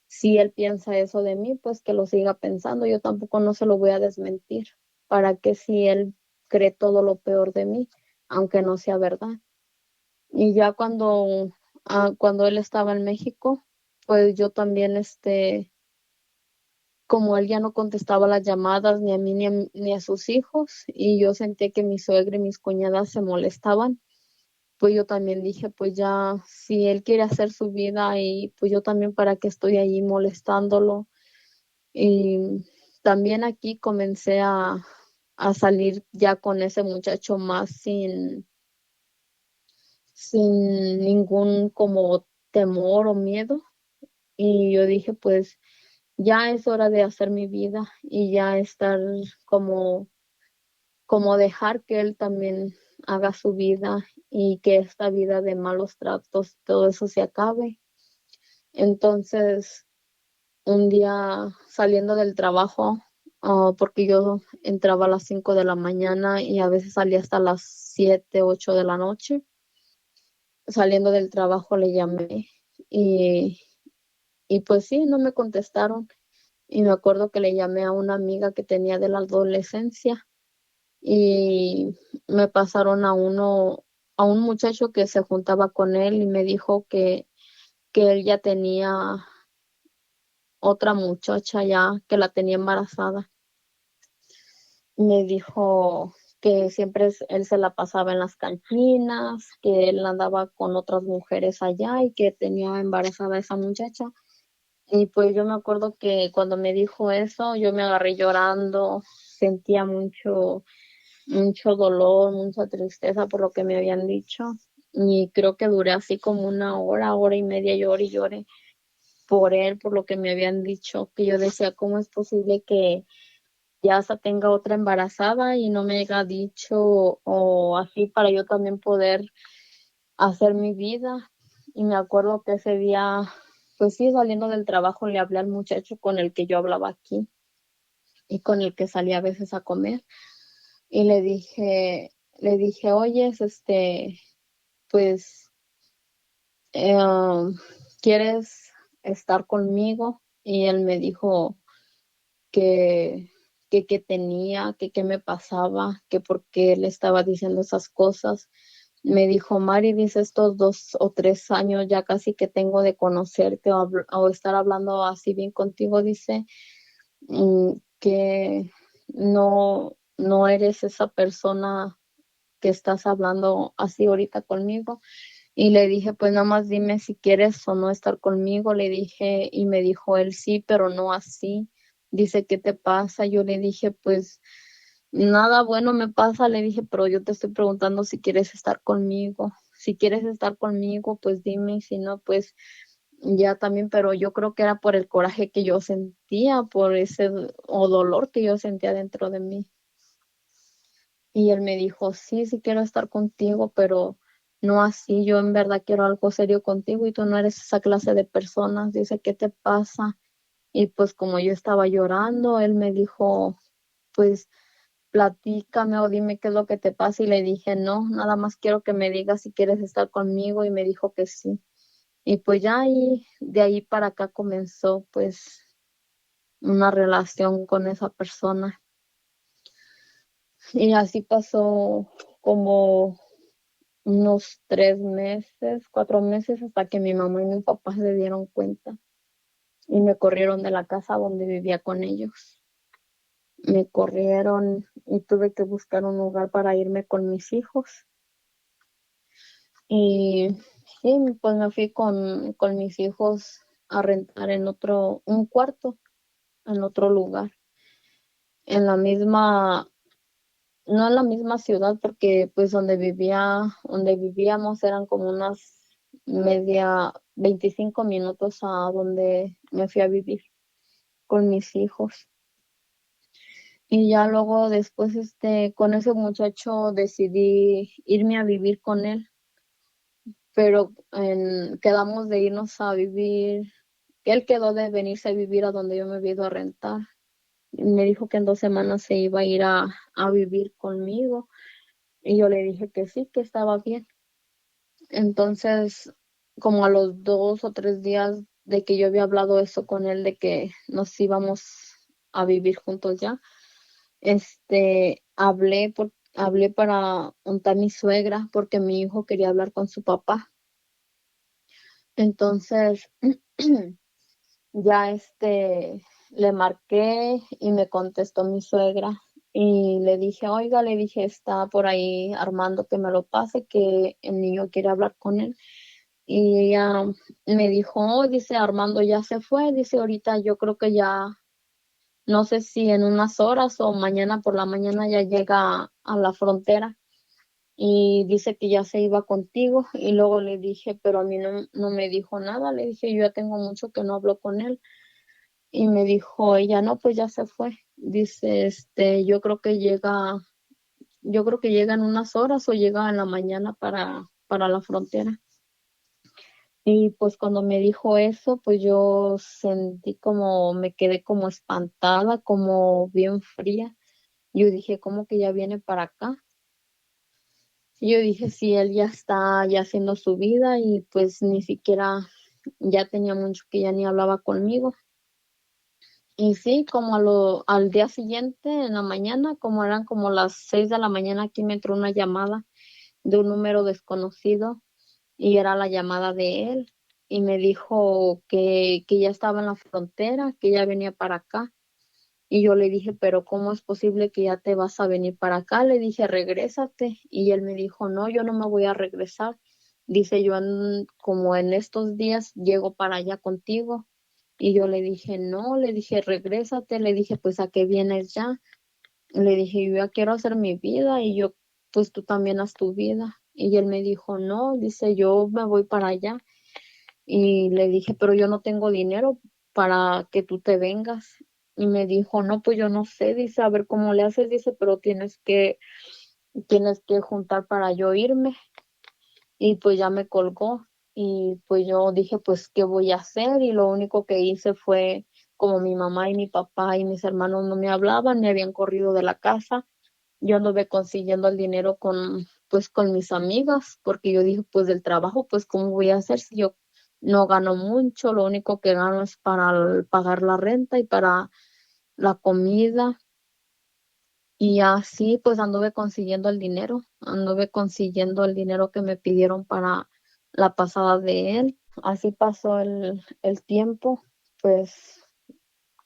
si él piensa eso de mí, pues que lo siga pensando, yo tampoco no se lo voy a desmentir, para que si él cree todo lo peor de mí, aunque no sea verdad. Y ya cuando él estaba en México, pues yo también, como él ya no contestaba las llamadas ni a mí ni a sus hijos, y yo sentía que mi suegra y mis cuñadas se molestaban, pues yo también dije, pues ya, si él quiere hacer su vida y pues yo también para qué estoy allí molestándolo. Y también aquí comencé a salir ya con ese muchacho más sin ningún como temor o miedo. Y yo dije, pues ya es hora de hacer mi vida y ya estar como, como dejar que él también haga su vida y que esta vida de malos tratos, todo eso se acabe. Entonces, un día saliendo del trabajo, porque yo entraba a las 5 de la mañana y a veces salía hasta las 7 8 de la noche, saliendo del trabajo le llamé y, y pues sí, no me contestaron. Y me acuerdo que le llamé a una amiga que tenía de la adolescencia y me pasaron a un muchacho que se juntaba con él y me dijo que él ya tenía otra muchacha ya que la tenía embarazada. Me dijo que siempre él se la pasaba en las cantinas, que él andaba con otras mujeres allá y que tenía embarazada a esa muchacha. Y pues yo me acuerdo que cuando me dijo eso, yo me agarré llorando, sentía mucho dolor, mucha tristeza por lo que me habían dicho. Y creo que duré así como una hora, hora y media, lloré y lloré por él, por lo que me habían dicho, que yo decía, ¿cómo es posible que ya hasta tenga otra embarazada y no me haya dicho o así para yo también poder hacer mi vida? Y me acuerdo que ese día, pues sí, saliendo del trabajo le hablé al muchacho con el que yo hablaba aquí y con el que salía a veces a comer y le dije, oye, pues, eh, ¿quieres estar conmigo? Y él me dijo, que, que tenía, que qué me pasaba, que por qué le estaba diciendo esas cosas. Me dijo, Mari, dice, estos 2 o 3 años ya casi que tengo de conocerte o estar hablando así bien contigo, dice, que no eres esa persona que estás hablando así ahorita conmigo. Y le dije, pues nada más dime si quieres o no estar conmigo. Le dije, y me dijo él, sí, pero no así. Dice, ¿qué te pasa? Yo le dije, pues nada bueno me pasa. Le dije, pero yo te estoy preguntando si quieres estar conmigo. Si quieres estar conmigo, pues dime. Y si no, pues ya también. Pero yo creo que era por el coraje que yo sentía, por ese o dolor que yo sentía dentro de mí. Y él me dijo, sí, sí quiero estar contigo, pero no así, yo en verdad quiero algo serio contigo y tú no eres esa clase de personas. Dice, ¿qué te pasa? Y pues como yo estaba llorando, él me dijo, pues platícame o dime qué es lo que te pasa. Y le dije, no, nada más quiero que me digas si quieres estar conmigo. Y me dijo que sí. Y pues ya ahí, de ahí para acá comenzó pues una relación con esa persona. Y así pasó como unos 3 meses, 4 meses, hasta que mi mamá y mi papá se dieron cuenta y me corrieron de la casa donde vivía con ellos. Me corrieron y tuve que buscar un lugar para irme con mis hijos. Y sí, pues me fui con mis hijos a rentar un cuarto en otro lugar, en la misma, no en la misma ciudad, porque pues donde vivíamos eran como unas 25 minutos a donde me fui a vivir con mis hijos. Y ya luego después, con ese muchacho decidí irme a vivir con él. pero quedamos de irnos a vivir, él quedó de venirse a vivir a donde yo me había ido a rentar. Me dijo que en 2 semanas se iba a ir a vivir conmigo y yo le dije que sí, que estaba bien. Entonces, como a los 2 o 3 días de que yo había hablado eso con él, de que nos íbamos a vivir juntos ya, hablé para untar mi suegra porque mi hijo quería hablar con su papá. Entonces, ya le marqué y me contestó mi suegra y le dije, oiga, le dije, está por ahí Armando, que me lo pase, que el niño quiere hablar con él. Y ella me dijo, oh, dice, Armando ya se fue, dice, ahorita yo creo que ya, no sé si en unas horas o mañana por la mañana ya llega a la frontera y dice que ya se iba contigo. Y luego le dije, pero a mí no me dijo nada, le dije, yo ya tengo mucho que no hablo con él. Y me dijo ella, no, pues ya se fue. Dice, yo creo que llega en unas horas o llega en la mañana para la frontera. Y pues cuando me dijo eso, pues yo sentí como, me quedé como espantada, como bien fría. Yo dije, ¿cómo que ya viene para acá? Y yo dije, sí, él ya está ya haciendo su vida y pues ni siquiera, ya tenía mucho que ya ni hablaba conmigo. Y sí, como al día siguiente, en la mañana, como eran como las 6 de la mañana, aquí me entró una llamada de un número desconocido y era la llamada de él. Y me dijo que ya estaba en la frontera, que ya venía para acá. Y yo le dije, pero ¿cómo es posible que ya te vas a venir para acá? Le dije, regrésate. Y él me dijo, no, yo no me voy a regresar. Dice, yo como en estos días llego para allá contigo. Y yo le dije, no, le dije, regrésate, le dije, pues a qué vienes ya. Le dije, yo ya quiero hacer mi vida y yo, pues tú también haz tu vida. Y él me dijo, no, dice, yo me voy para allá. Y le dije, pero yo no tengo dinero para que tú te vengas. Y me dijo, no, pues yo no sé, dice, a ver cómo le haces, dice, pero tienes que juntar para yo irme. Y pues ya me colgó y pues yo dije, pues, ¿qué voy a hacer? Y lo único que hice fue, como mi mamá y mi papá y mis hermanos no me hablaban, me habían corrido de la casa, yo anduve consiguiendo el dinero pues, con mis amigas, porque yo dije, pues, del trabajo, pues, ¿cómo voy a hacer si yo no gano mucho? Lo único que gano es para pagar la renta y para la comida. Y así pues anduve consiguiendo el dinero que me pidieron para la pasada de él. Así pasó el tiempo, pues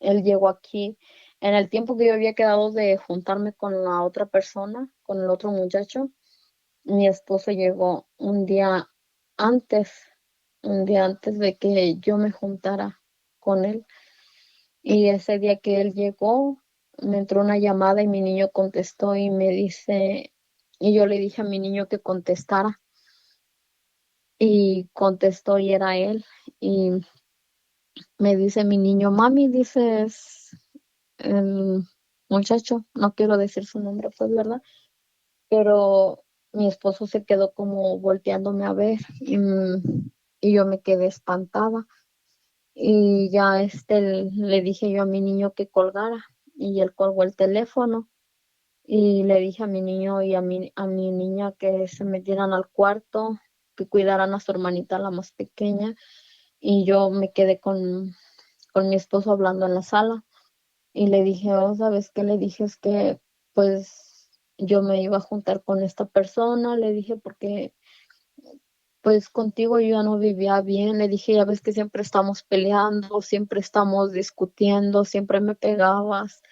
él llegó aquí. En el tiempo que yo había quedado de juntarme con la otra persona, con el otro muchacho, mi esposo llegó antes, un día antes de que yo me juntara con él. Y ese día que él llegó, me entró una llamada y mi niño contestó y me dice, y yo le dije a mi niño que contestara y contestó y era él. Y me dice mi niño, mami, dices, el muchacho, no quiero decir su nombre, pues, ¿verdad? Pero mi esposo se quedó como volteándome a ver y yo me quedé espantada. Y ya le dije yo a mi niño que colgara y él colgó el teléfono. Y le dije a mi niño y a mi niña que se metieran al cuarto, que cuidaran a su hermanita, la más pequeña, y yo me quedé con mi esposo hablando en la sala. Y le dije, oh, ¿sabes qué? Le dije, es que pues yo me iba a juntar con esta persona, le dije, porque pues contigo yo ya no vivía bien, le dije, ya ves que siempre estamos peleando, siempre estamos discutiendo, siempre me pegabas.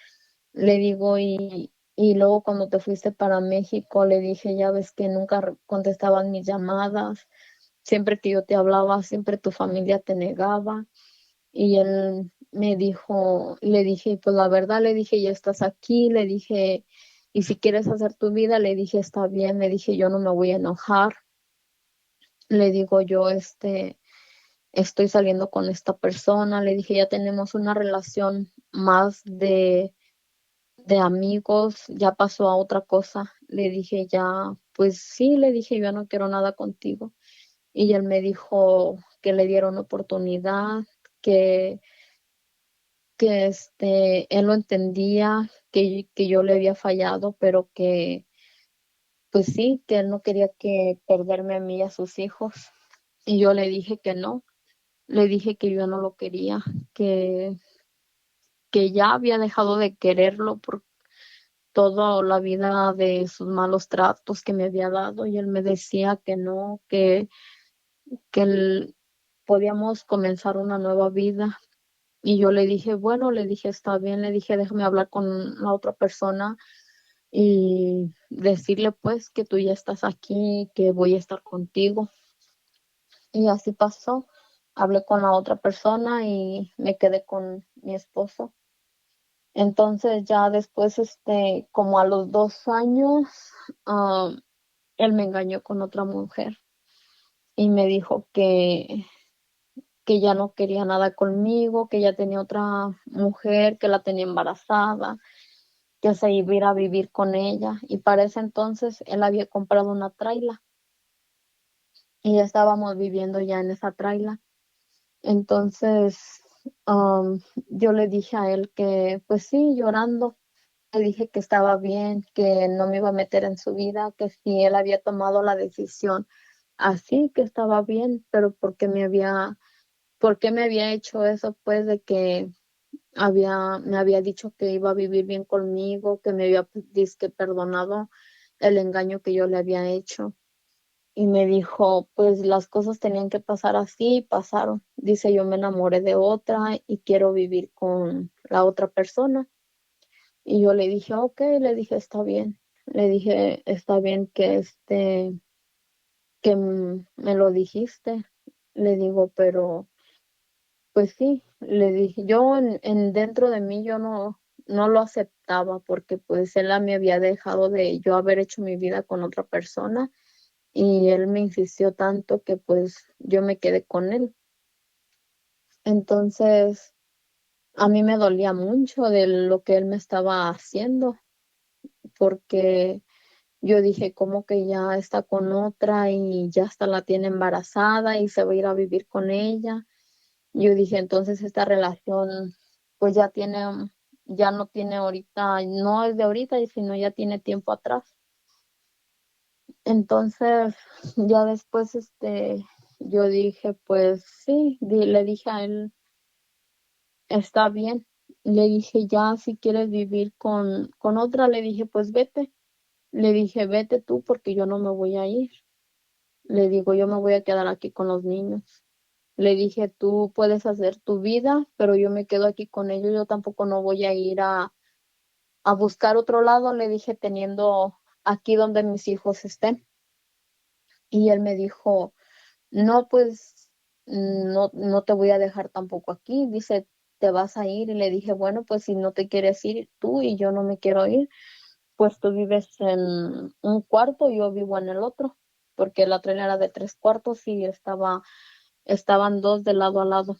Le digo, y luego cuando te fuiste para México, le dije, ya ves que nunca contestaban mis llamadas, siempre que yo te hablaba, siempre tu familia te negaba. Y él me dijo, le dije, pues la verdad, le dije, ya estás aquí, le dije, y si quieres hacer tu vida, le dije, está bien, le dije, yo no me voy a enojar. Le digo, yo estoy saliendo con esta persona, le dije, ya tenemos una relación más de amigos, ya pasó a otra cosa. Le dije, ya, pues sí, le dije, yo no quiero nada contigo. y él me dijo que le dieron oportunidad, que, él lo entendía, que yo le había fallado, pero que pues sí, que él no quería que perderme a mí y a sus hijos. Y yo le dije que no, le dije que yo no lo quería, que, que ya había dejado de quererlo por toda la vida de sus malos tratos que me había dado. Y él me decía que no, podíamos comenzar una nueva vida. Y yo le dije, bueno, le dije, está bien, le dije, déjame hablar con la otra persona y decirle pues que tú ya estás aquí, que voy a estar contigo. Y así pasó. Hablé con la otra persona y me quedé con mi esposo. Entonces ya después, como a los 2 años, ah, él me engañó con otra mujer y me dijo que ya no quería nada conmigo, que ya tenía otra mujer, que la tenía embarazada, que se iba a ir a vivir con ella. Y para ese entonces él había comprado una traila y ya estábamos viviendo ya en esa traila. Entonces, yo le dije a él que, pues sí, llorando, le dije que estaba bien, que no me iba a meter en su vida, que si él había tomado la decisión así, que estaba bien, pero ¿por qué me había hecho eso? Pues de que me había dicho que iba a vivir bien conmigo, que me había dizque perdonado el engaño que yo le había hecho. Y me dijo, pues las cosas tenían que pasar así y pasaron. Dice, yo me enamoré de otra y quiero vivir con la otra persona. Y yo le dije, ok, le dije, está bien. Le dije, está bien me lo dijiste. Le digo, pero pues sí, le dije, yo en dentro de mí yo no lo aceptaba porque pues él me había dejado de yo haber hecho mi vida con otra persona y él me insistió tanto que pues yo me quedé con él. Entonces, a mí me dolía mucho de lo que él me estaba haciendo, porque yo dije, como que ya está con otra y ya hasta la tiene embarazada y se va a ir a vivir con ella. Yo dije, entonces esta relación pues ya no tiene ahorita, no es de ahorita, sino ya tiene tiempo atrás. Entonces, ya después, yo dije, pues sí, le dije a él, está bien. Le dije, ya, si quieres vivir con otra, le dije, pues vete. Le dije, vete tú porque yo no me voy a ir. Le digo, yo me voy a quedar aquí con los niños. Le dije, tú puedes hacer tu vida, pero yo me quedo aquí con ellos. Yo tampoco no voy a ir a buscar otro lado. Le dije, teniendo aquí donde mis hijos estén. Y él me dijo, no, pues no te voy a dejar tampoco aquí. Dice, te vas a ir. Y le dije, bueno, pues si no te quieres ir tú y yo no me quiero ir, pues tú vives en un cuarto y yo vivo en el otro, porque la tren era de 3 cuartos y estaban dos de lado a lado.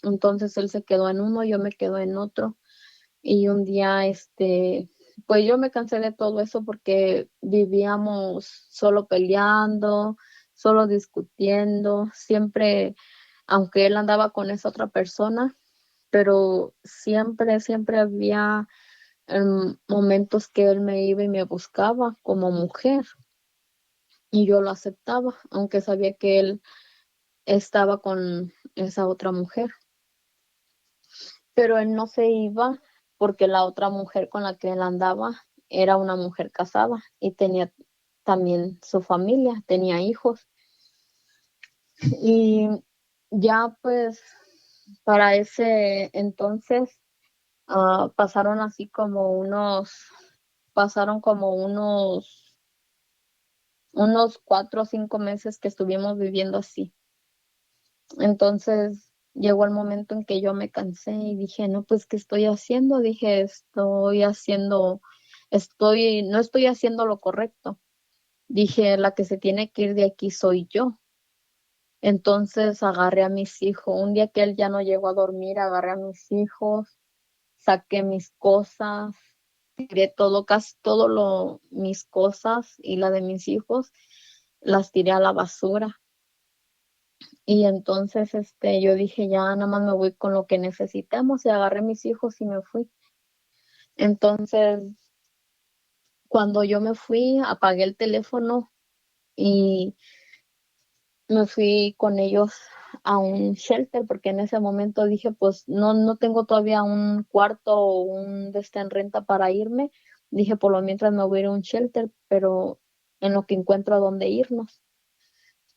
Entonces él se quedó en uno, yo me quedo en otro. Y un día, pues yo me cansé de todo eso porque vivíamos solo peleando, solo discutiendo, siempre, aunque él andaba con esa otra persona, pero siempre había momentos que él me iba y me buscaba como mujer y yo lo aceptaba, aunque sabía que él estaba con esa otra mujer, pero él no se iba porque la otra mujer con la que él andaba era una mujer casada y tenía también su familia, tenía hijos. Y ya pues para ese entonces pasaron como unos 4 o 5 meses que estuvimos viviendo así. Entonces llegó el momento en que yo me cansé y dije, no, pues, ¿qué estoy haciendo? Dije, no estoy haciendo lo correcto. Dije, la que se tiene que ir de aquí soy yo. Entonces agarré a mis hijos. Un día que él ya no llegó a dormir, agarré a mis hijos, saqué mis cosas, tiré todo, casi mis cosas y la de mis hijos, las tiré a la basura. Y entonces yo dije, ya nada más me voy con lo que necesitamos y agarré mis hijos y me fui. Entonces, cuando yo me fui, apagué el teléfono y me fui con ellos a un shelter porque en ese momento dije, pues no tengo todavía un cuarto o un en renta para irme. Dije, por lo mientras me voy a ir a un shelter, pero en lo que encuentro a dónde irnos.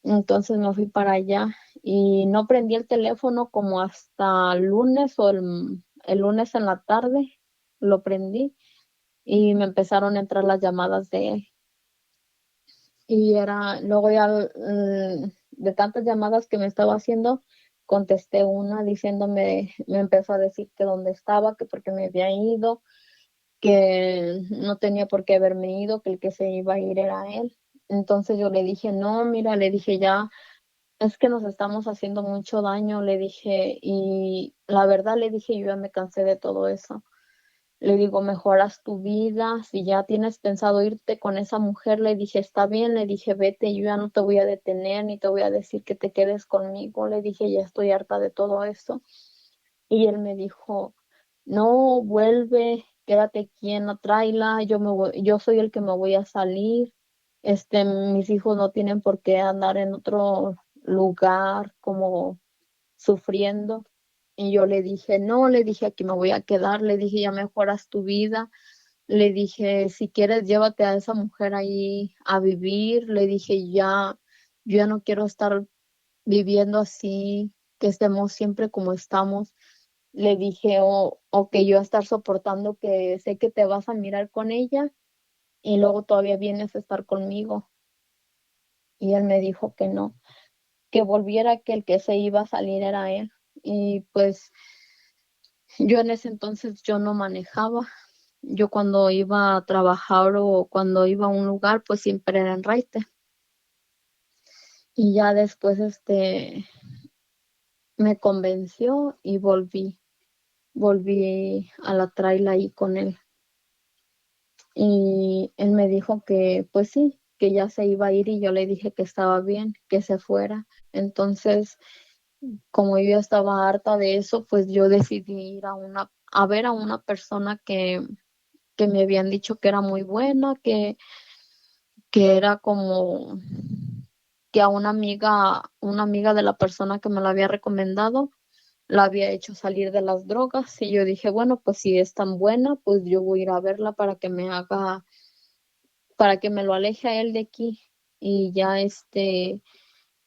Entonces me fui para allá y no prendí el teléfono como hasta el lunes o el lunes en la tarde lo prendí y me empezaron a entrar las llamadas de él. Y luego ya de tantas llamadas que me estaba haciendo, contesté una diciéndome, me empezó a decir que dónde estaba, que porque me había ido, que no tenía por qué haberme ido, que el que se iba a ir era él. Entonces yo le dije, no, mira, le dije ya, es que nos estamos haciendo mucho daño, le dije, y la verdad le dije, yo ya me cansé de todo eso. Le digo, mejoras tu vida, si ya tienes pensado irte con esa mujer, le dije, está bien, le dije, vete, yo ya no te voy a detener ni te voy a decir que te quedes conmigo, le dije, ya estoy harta de todo eso. Y él me dijo, no, vuelve, quédate aquí en la traila, yo soy el que me voy a salir, mis hijos no tienen por qué andar en otro lugar como sufriendo. Y yo le dije, no, le dije, aquí me voy a quedar, le dije, ya mejoras tu vida, le dije, si quieres, llévate a esa mujer ahí a vivir, le dije, yo ya no quiero estar viviendo así, que estemos siempre como estamos. Le dije, o que yo estar soportando que sé que te vas a mirar con ella y luego todavía vienes a estar conmigo. Y él me dijo que no, que volviera, que el que se iba a salir era él. Y pues yo en ese entonces yo no manejaba. Yo cuando iba a trabajar o cuando iba a un lugar, pues siempre era en raite. Y ya después me convenció y volví a la traila ahí con él. Y él me dijo que pues sí, que ya se iba a ir y yo le dije que estaba bien, que se fuera. Entonces, como yo ya estaba harta de eso, pues yo decidí ir a ver a una persona que me habían dicho que era muy buena, que era como que a una amiga de la persona que me la había recomendado, la había hecho salir de las drogas. Y yo dije, bueno, pues si es tan buena, pues yo voy a ir a verla para que me lo aleje a él de aquí. Y ya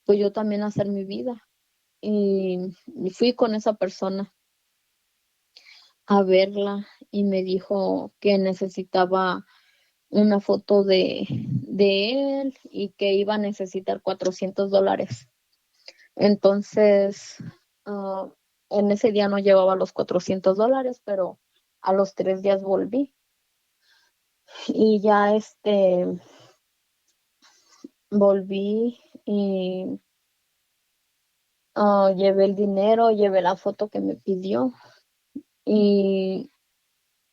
pues yo también hacer mi vida. Y fui con esa persona a verla y me dijo que necesitaba una foto de él y que iba a necesitar $400. Entonces, ah, en ese día no llevaba los $400, pero a los 3 días volví y ya volví y llevé el dinero, llevé la foto que me pidió y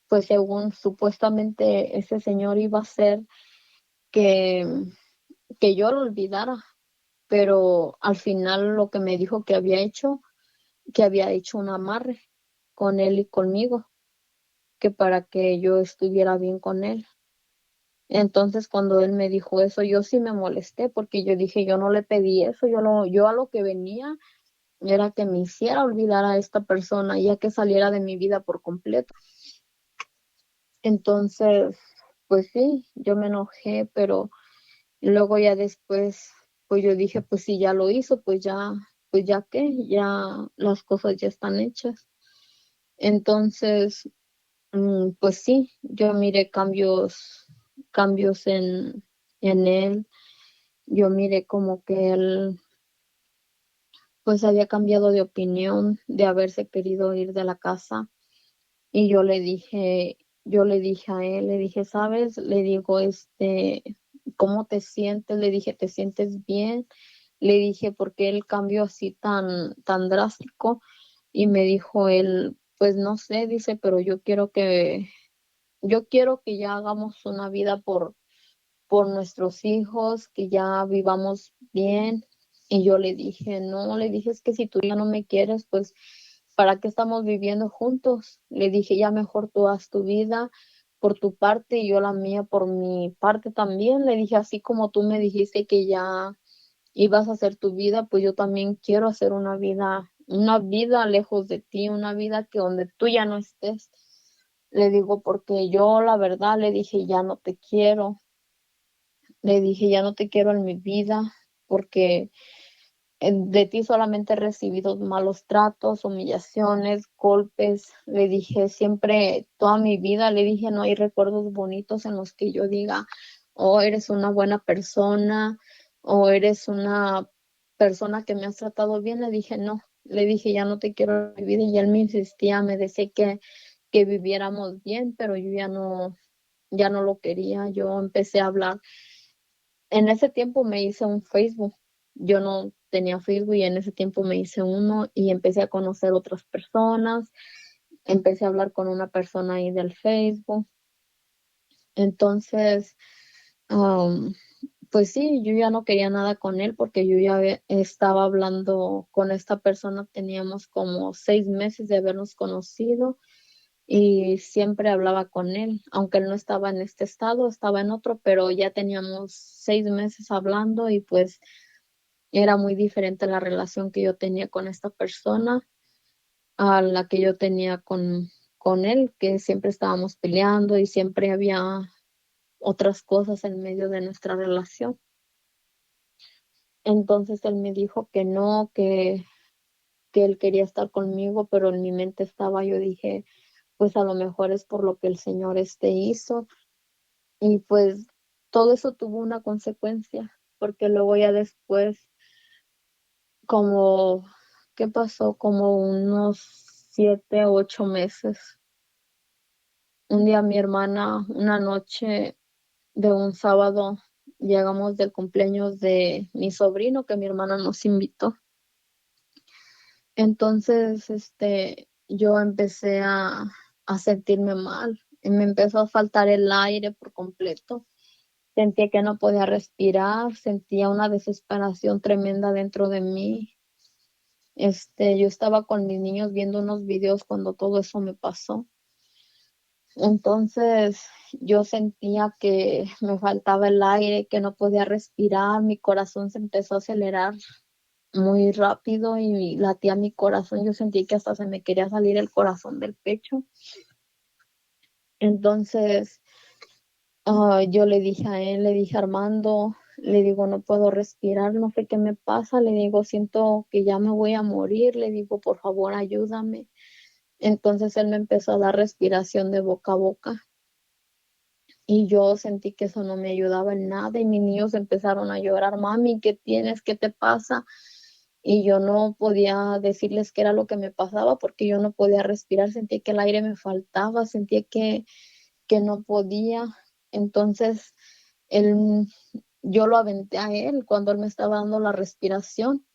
pues según supuestamente ese señor iba a hacer que, que yo lo olvidara, pero al final lo que me dijo que había hecho un amarre con él y conmigo, que para que yo estuviera bien con él. Entonces, cuando él me dijo eso, yo sí me molesté porque yo dije, yo no le pedí eso, yo a lo que venía era que me hiciera olvidar a esta persona, ya que saliera de mi vida por completo. Entonces, pues sí, yo me enojé, pero luego ya después, pues yo dije, pues si ya lo hizo, pues ya que, ya las cosas ya están hechas. Entonces, pues sí, yo miré cambios en él. Yo miré como que él, pues había cambiado de opinión, de haberse querido ir de la casa. Y yo le dije a él, le dije, ¿sabes? Le digo, ¿cómo te sientes? Le dije, ¿te sientes bien? Le dije, ¿por qué el cambio así tan drástico? Y me dijo él, pues no sé, dice, pero yo quiero que ya hagamos una vida por nuestros hijos, que ya vivamos bien. Y yo le dije, no, le dije, es que si tú ya no me quieres, pues, ¿para qué estamos viviendo juntos? Le dije, ya mejor tú haz tu vida por tu parte y yo la mía por mi parte también. Le dije, así como tú me dijiste que ya ibas a hacer tu vida, pues yo también quiero hacer una vida lejos de ti, una vida que donde tú ya no estés. Le digo, porque yo la verdad le dije, ya no te quiero. Le dije, ya no te quiero en mi vida porque de ti solamente he recibido malos tratos, humillaciones, golpes. Le dije siempre, toda mi vida, le dije, no hay recuerdos bonitos en los que yo diga, oh, eres una buena persona, o eres una persona que me has tratado bien. Le dije, no, le dije, ya no te quiero en mi vida. Y él me insistía, me decía que viviéramos bien, pero yo ya no lo quería. Yo empecé a hablar en ese tiempo me hice un Facebook. Yo no tenía Facebook y en ese tiempo me hice uno y empecé a conocer otras personas. Empecé a hablar con una persona ahí del Facebook. Entonces, am, pues sí, yo ya no quería nada con él porque yo ya estaba hablando con esta persona. Teníamos como 6 meses de habernos conocido y siempre hablaba con él, aunque él no estaba en este estado, estaba en otro, pero ya teníamos 6 meses hablando y pues era muy diferente la relación que yo tenía con esta persona a la que yo tenía con él, que siempre estábamos peleando y siempre había otras cosas en medio de nuestra relación. Entonces él me dijo que no, que él quería estar conmigo, pero en mi mente estaba, yo dije, pues a lo mejor es por lo que el Señor hizo. Y pues todo eso tuvo una consecuencia, porque luego ya después, como, ¿qué pasó? Como unos 7, 8 meses. Un día mi hermana, una noche de un sábado, llegamos del cumpleaños de mi sobrino que mi hermana nos invitó. Entonces, yo empecé a sentirme mal. Y me empezó a faltar el aire por completo. Sentía que no podía respirar, sentía una desesperación tremenda dentro de mí. Yo estaba con mis niños viendo unos videos cuando todo eso me pasó. Entonces yo sentía que me faltaba el aire, que no podía respirar, mi corazón se empezó a acelerar muy rápido y latía mi corazón. Yo sentí que hasta se me quería salir el corazón del pecho. Entonces yo le dije a él, le dije Armando, le digo, no puedo respirar, no sé qué me pasa, le digo, siento que ya me voy a morir, le digo, por favor, ayúdame. Entonces él me empezó a dar respiración de boca a boca y yo sentí que eso no me ayudaba en nada y mis niños empezaron a llorar, mami, ¿qué tienes? ¿Qué te pasa? Y yo no podía decirles qué era lo que me pasaba porque yo no podía respirar, sentía que el aire me faltaba, sentía que no podía. Entonces, él, yo lo aventé a él cuando él me estaba dando la respiración,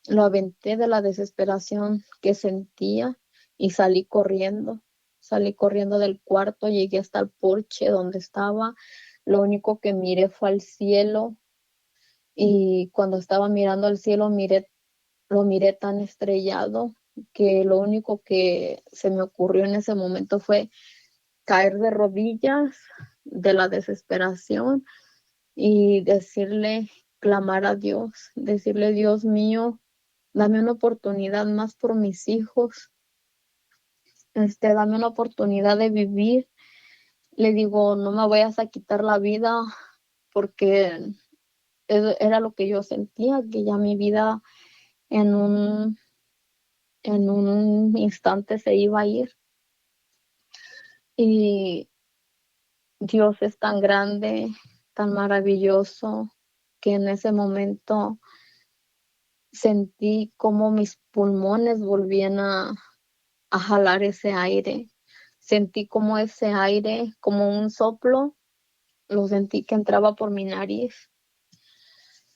lo aventé de la desesperación que sentía y salí corriendo del cuarto, llegué hasta el porche donde estaba, lo único que miré fue al cielo y cuando estaba mirando al cielo lo miré tan estrellado que lo único que se me ocurrió en ese momento fue caer de rodillas de la desesperación y decirle, clamar a Dios, decirle, Dios mío, dame una oportunidad más por mis hijos, dame una oportunidad de vivir. Le digo, no me vayas a quitar la vida porque era lo que yo sentía, que ya mi vida en en un instante se iba a ir. Y Dios es tan grande, tan maravilloso, que en ese momento sentí como mis pulmones volvían a jalar ese aire. Sentí como ese aire, como un soplo, lo sentí que entraba por mi nariz.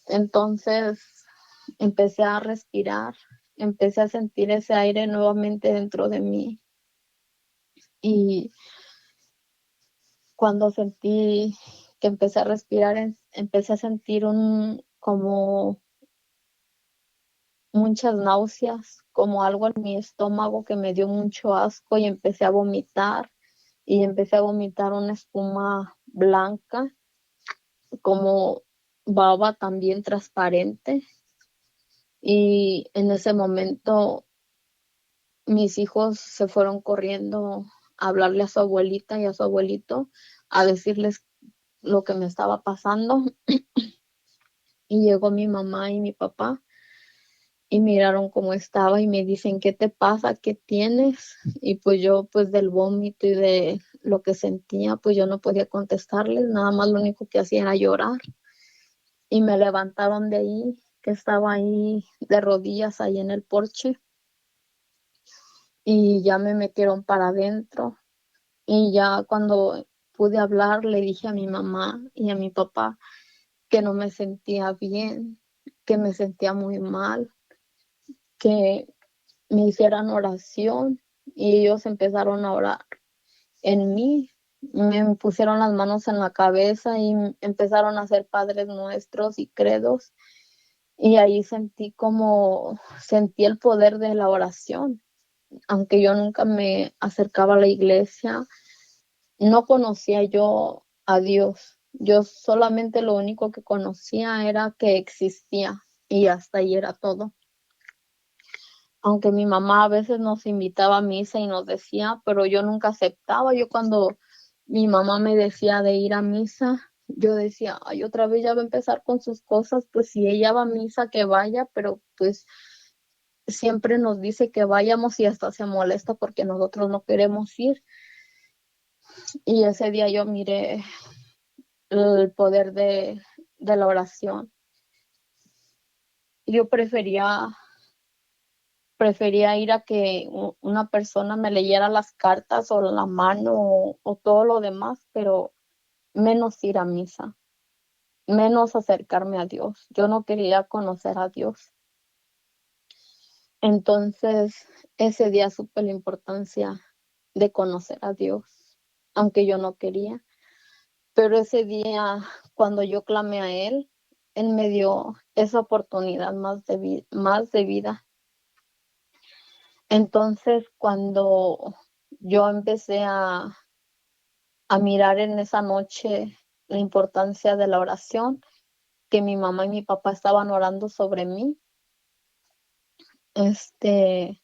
Entonces empecé a respirar, empecé a sentir ese aire nuevamente dentro de mí. Y cuando sentí que empecé a respirar, empecé a sentir muchas náuseas, como algo en mi estómago que me dio mucho asco y empecé a vomitar una espuma blanca, como baba también transparente. Y en ese momento mis hijos se fueron corriendo a hablarle a su abuelita y a su abuelito, a decirles lo que me estaba pasando. Y llegó mi mamá y mi papá y miraron cómo estaba y me dicen, ¿qué te pasa? ¿Qué tienes? Y pues yo, pues del vómito y de lo que sentía, pues yo no podía contestarles, nada más lo único que hacía era llorar. Y me levantaron de ahí, que estaba ahí de rodillas ahí en el porche, y ya me metieron para adentro. Y ya cuando pude hablar, le dije a mi mamá y a mi papá que no me sentía bien, que me sentía muy mal, que me hicieran oración, y ellos empezaron a orar en mí. Me pusieron las manos en la cabeza y empezaron a hacer Padres Nuestros y credos, y ahí sentí el poder de la oración. Aunque yo nunca me acercaba a la iglesia, no conocía yo a Dios. Yo solamente lo único que conocía era que existía, y hasta ahí era todo. Aunque mi mamá a veces nos invitaba a misa y nos decía, pero yo nunca aceptaba. Yo cuando mi mamá me decía de ir a misa, yo decía, ay, otra vez ya va a empezar con sus cosas, pues si ella va a misa, que vaya, pero pues siempre nos dice que vayamos y hasta se molesta porque nosotros no queremos ir. Y ese día yo miré el poder de la oración. Yo prefería ir a que una persona me leyera las cartas o la mano o todo lo demás, pero menos ir a misa, menos acercarme a Dios. Yo no quería conocer a Dios. Entonces, ese día supe la importancia de conocer a Dios, aunque yo no quería. Pero ese día, cuando yo clamé a Él me dio esa oportunidad más de vida. Entonces, cuando yo empecé a mirar en esa noche la importancia de la oración, que mi mamá y mi papá estaban orando sobre mí, este,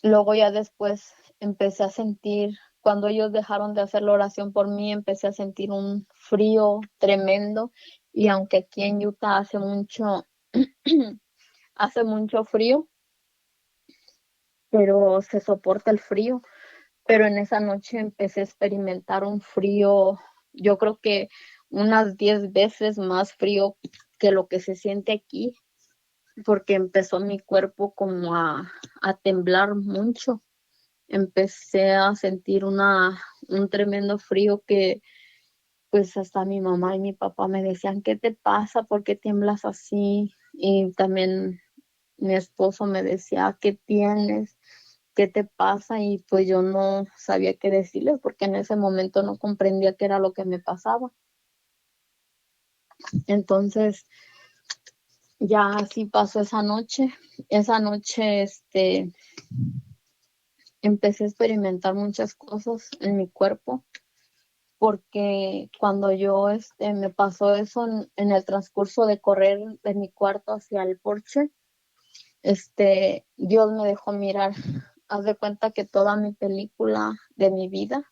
luego ya después empecé a sentir, cuando ellos dejaron de hacer la oración por mí, empecé a sentir un frío tremendo. Y aunque aquí en Utah hace mucho frío, pero se soporta el frío. Pero en esa noche empecé a experimentar un frío, yo creo que unas 10 veces más frío que lo que se siente aquí, porque empezó mi cuerpo como a temblar mucho. Empecé a sentir un tremendo frío que pues hasta mi mamá y mi papá me decían, ¿qué te pasa? ¿Por qué tiemblas así? Y también mi esposo me decía, ¿qué tienes? ¿Qué te pasa? Y pues yo no sabía qué decirles porque en ese momento no comprendía qué era lo que me pasaba. Entonces ya así pasó esa noche. Esa noche empecé a experimentar muchas cosas en mi cuerpo, porque cuando yo me pasó eso en el transcurso de correr de mi cuarto hacia el porche, Dios me dejó mirar. Haz de cuenta que toda mi película de mi vida,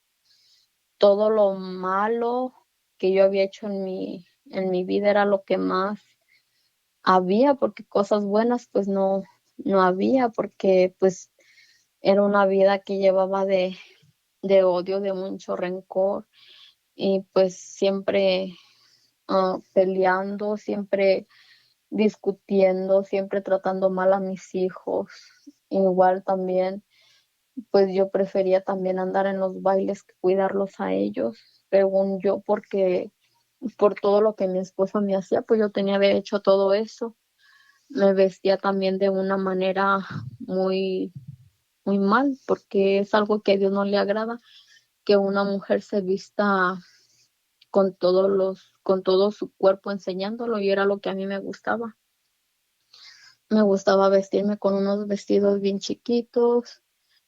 todo lo malo que yo había hecho en mi vida era lo que más había, porque cosas buenas pues no había, porque pues era una vida que llevaba de odio, de mucho rencor, y pues siempre peleando, siempre discutiendo, siempre tratando mal a mis hijos. Igual también, pues yo prefería también andar en los bailes que cuidarlos a ellos, según yo, porque por todo lo que mi esposo me hacía, pues yo tenía derecho a todo eso. Me vestía también de una manera muy, muy mal, porque es algo que a Dios no le agrada, que una mujer se vista con todo su cuerpo enseñándolo, y era lo que a mí me gustaba. Me gustaba vestirme con unos vestidos bien chiquitos,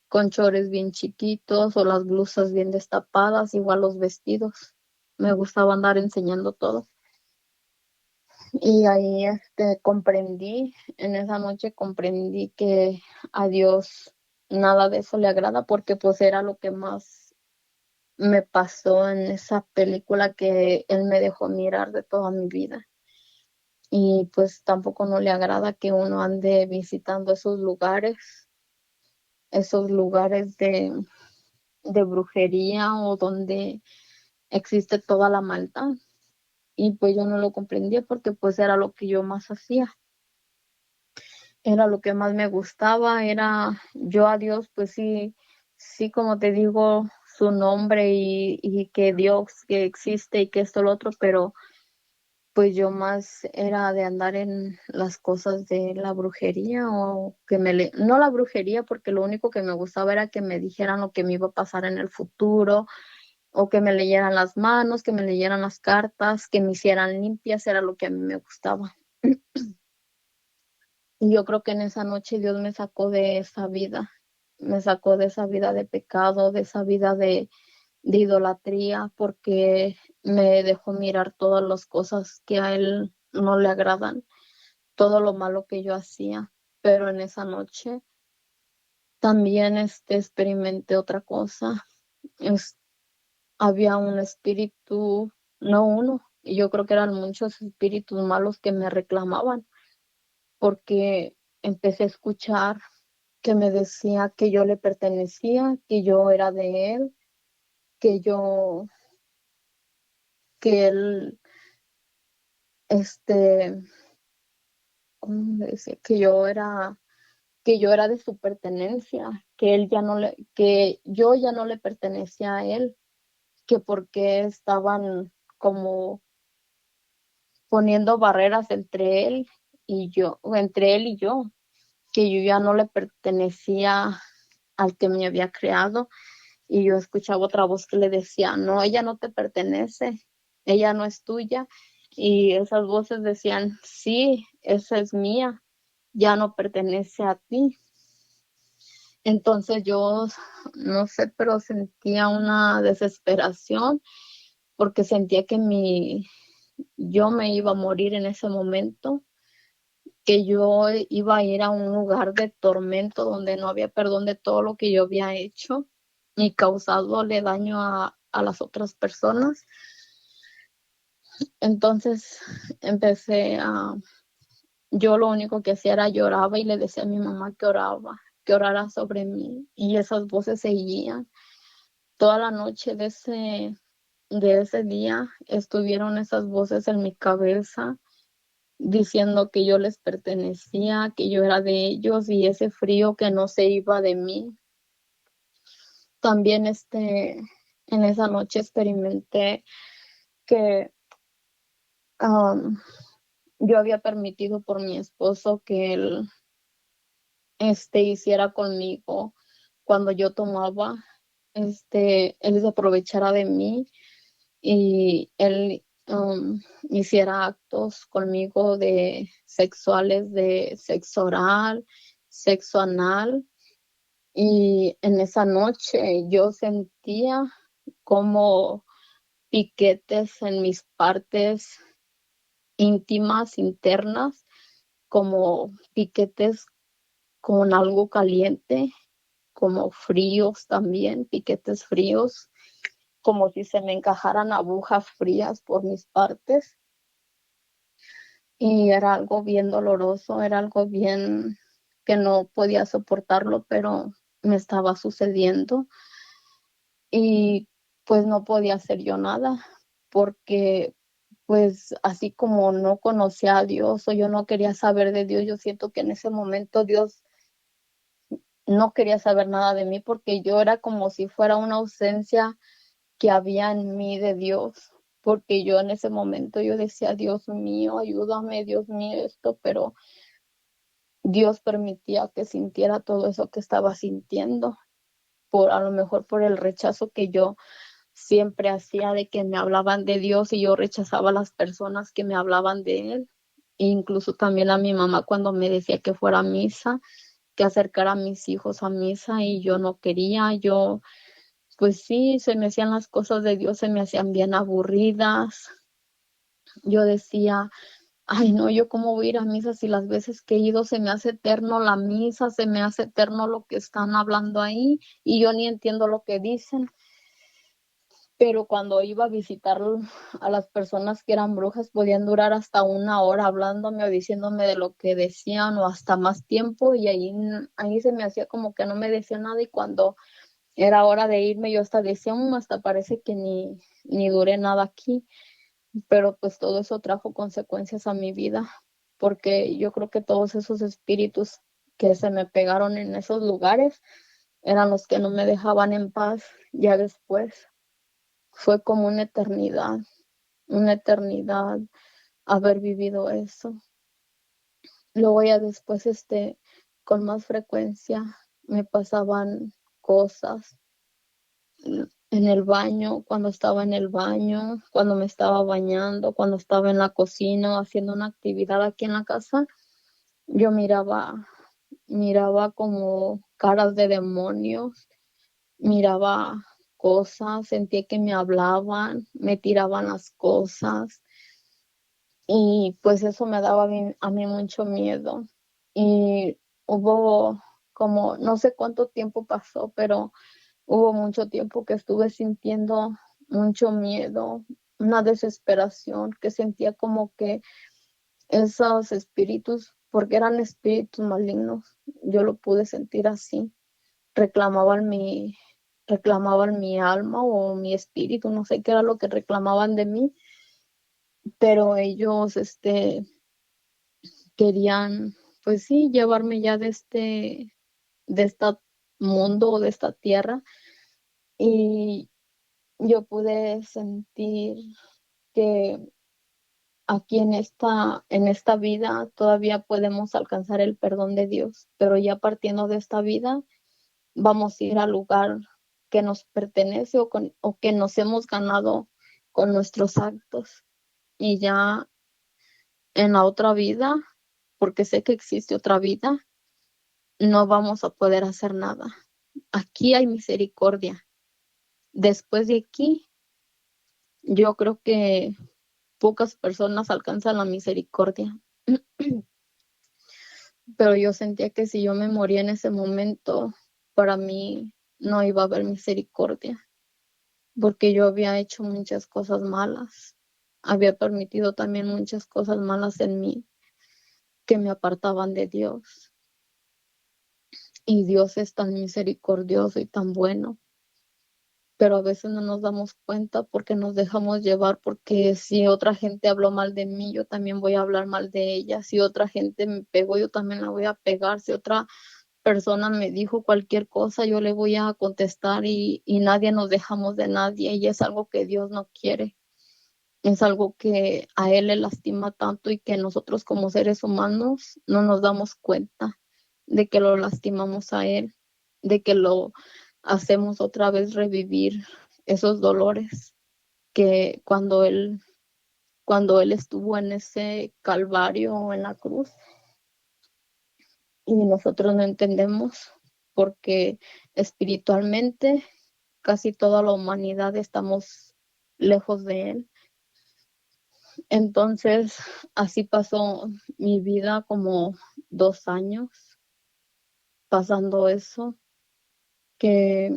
con chores bien chiquitos o las blusas bien destapadas, igual los vestidos. Me gustaba andar enseñando todo. Y ahí comprendí, en esa noche comprendí que a Dios nada de eso le agrada porque pues era lo que más me pasó en esa película que Él me dejó mirar de toda mi vida. Y pues tampoco no le agrada que uno ande visitando esos lugares de brujería o donde existe toda la maldad. Y pues yo no lo comprendía porque pues era lo que yo más hacía, era lo que más me gustaba, era yo a Dios, pues sí, sí, como te digo, su nombre y que Dios que existe y que esto, lo otro, pero pues yo más era de andar en las cosas de la brujería o no la brujería, porque lo único que me gustaba era que me dijeran lo que me iba a pasar en el futuro o que me leyeran las manos, que me leyeran las cartas, que me hicieran limpias, era lo que a mí me gustaba. Y yo creo que en esa noche Dios me sacó de esa vida, me sacó de esa vida de pecado, de esa vida de idolatría, porque me dejó mirar todas las cosas que a Él no le agradan, todo lo malo que yo hacía. Pero en esa noche también experimenté otra cosa. Es- Había un espíritu, no uno, y yo creo que eran muchos espíritus malos que me reclamaban, porque empecé a escuchar que me decía que yo le pertenecía, que yo era de él, que yo, que él, este, ¿cómo me decía? Que yo era de su pertenencia, que él ya no le, que yo ya no le pertenecía a él, que porque estaban como poniendo barreras entre él y yo, que yo ya no le pertenecía al que me había creado. Y yo escuchaba otra voz que le decía, no, ella no te pertenece, ella no es tuya. Y esas voces decían, sí, esa es mía, ya no pertenece a ti. Entonces yo, no sé, pero sentía una desesperación porque sentía que yo me iba a morir en ese momento, que yo iba a ir a un lugar de tormento donde no había perdón de todo lo que yo había hecho y causádole daño a las otras personas. Entonces yo lo único que hacía era lloraba y le decía a mi mamá que orara sobre mí, y esas voces seguían. Toda la noche de ese día estuvieron esas voces en mi cabeza diciendo que yo les pertenecía, que yo era de ellos, y ese frío que no se iba de mí. También en esa noche experimenté que um, yo había permitido por mi esposo que él hiciera conmigo cuando yo tomaba, él se aprovechara de mí y él hiciera actos conmigo de sexuales, de sexo oral, sexo anal. Y en esa noche yo sentía como piquetes en mis partes íntimas, internas, como piquetes con algo caliente, como fríos también, piquetes fríos, como si se me encajaran agujas frías por mis partes. Y era algo bien doloroso, era algo bien que no podía soportarlo, pero me estaba sucediendo y pues no podía hacer yo nada, porque pues así como no conocía a Dios o yo no quería saber de Dios, yo siento que en ese momento Dios no quería saber nada de mí porque yo era como si fuera una ausencia que había en mí de Dios, porque yo en ese momento yo decía, Dios mío, ayúdame, Dios mío, esto, pero Dios permitía que sintiera todo eso que estaba sintiendo, a lo mejor por el rechazo que yo siempre hacía de que me hablaban de Dios y yo rechazaba a las personas que me hablaban de Él. E incluso también a mi mamá cuando me decía que fuera a misa, que acercara a mis hijos a misa y yo no quería, yo pues sí, se me hacían las cosas de Dios, se me hacían bien aburridas. Yo decía, ay no, yo cómo voy a ir a misa si las veces que he ido se me hace eterno la misa, se me hace eterno lo que están hablando ahí y yo ni entiendo lo que dicen. Pero cuando iba a visitar a las personas que eran brujas, podían durar hasta una hora hablándome o diciéndome de lo que decían o hasta más tiempo y ahí se me hacía como que no me decía nada y cuando era hora de irme yo hasta decía, hasta parece que ni duré nada aquí, pero pues todo eso trajo consecuencias a mi vida, porque yo creo que todos esos espíritus que se me pegaron en esos lugares eran los que no me dejaban en paz ya después. Fue como una eternidad haber vivido eso. Luego ya después, con más frecuencia me pasaban cosas en el baño, cuando estaba en el baño, cuando me estaba bañando, cuando estaba en la cocina haciendo una actividad aquí en la casa, yo miraba como caras de demonios, miraba cosas, sentía que me hablaban, me tiraban las cosas y pues eso me daba a mí mucho miedo. Y hubo como, no sé cuánto tiempo pasó, pero hubo mucho tiempo que estuve sintiendo mucho miedo, una desesperación, que sentía como que esos espíritus, porque eran espíritus malignos, yo lo pude sentir así, reclamaban reclamaban mi alma o mi espíritu, no sé qué era lo que reclamaban de mí, pero ellos, querían, pues sí, llevarme ya de este mundo o de esta tierra y yo pude sentir que aquí en esta vida todavía podemos alcanzar el perdón de Dios, pero ya partiendo de esta vida vamos a ir al lugar que nos pertenece o que nos hemos ganado con nuestros actos. Y ya en la otra vida, porque sé que existe otra vida, no vamos a poder hacer nada. Aquí hay misericordia. Después de aquí, yo creo que pocas personas alcanzan la misericordia. Pero yo sentía que si yo me moría en ese momento, para mí no iba a haber misericordia, porque yo había hecho muchas cosas malas, había permitido también muchas cosas malas en mí que me apartaban de Dios. Y Dios es tan misericordioso y tan bueno, pero a veces no nos damos cuenta porque nos dejamos llevar, porque si otra gente habló mal de mí, yo también voy a hablar mal de ella, si otra gente me pegó, yo también la voy a pegar, si otra persona me dijo cualquier cosa, yo le voy a contestar y nadie nos dejamos de nadie y es algo que Dios no quiere. Es algo que a Él le lastima tanto y que nosotros como seres humanos no nos damos cuenta de que lo lastimamos a Él, de que lo hacemos otra vez revivir esos dolores que cuando él estuvo en ese calvario o en la cruz y nosotros no entendemos porque espiritualmente casi toda la humanidad estamos lejos de Él. Entonces, así pasó mi vida como 2 años pasando eso, que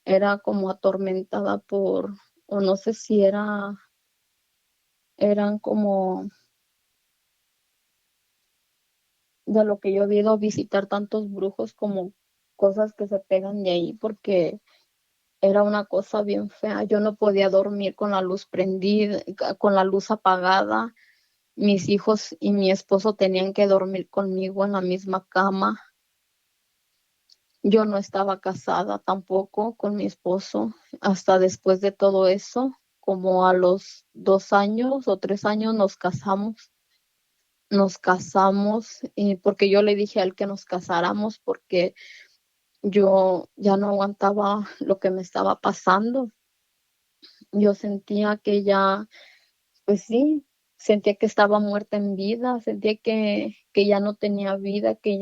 era como atormentada o no sé si eran como de lo que yo he ido a visitar tantos brujos como cosas que se pegan de ahí, porque era una cosa bien fea. Yo no podía dormir con la luz prendida, con la luz apagada. Mis hijos y mi esposo tenían que dormir conmigo en la misma cama. Yo no estaba casada tampoco con mi esposo hasta después de todo eso, como a los 2 años o 3 años nos casamos y porque yo le dije a él que nos casáramos porque yo ya no aguantaba lo que me estaba pasando. Yo sentía que ya, pues sí, sentía que estaba muerta en vida, sentía que ya no tenía vida, que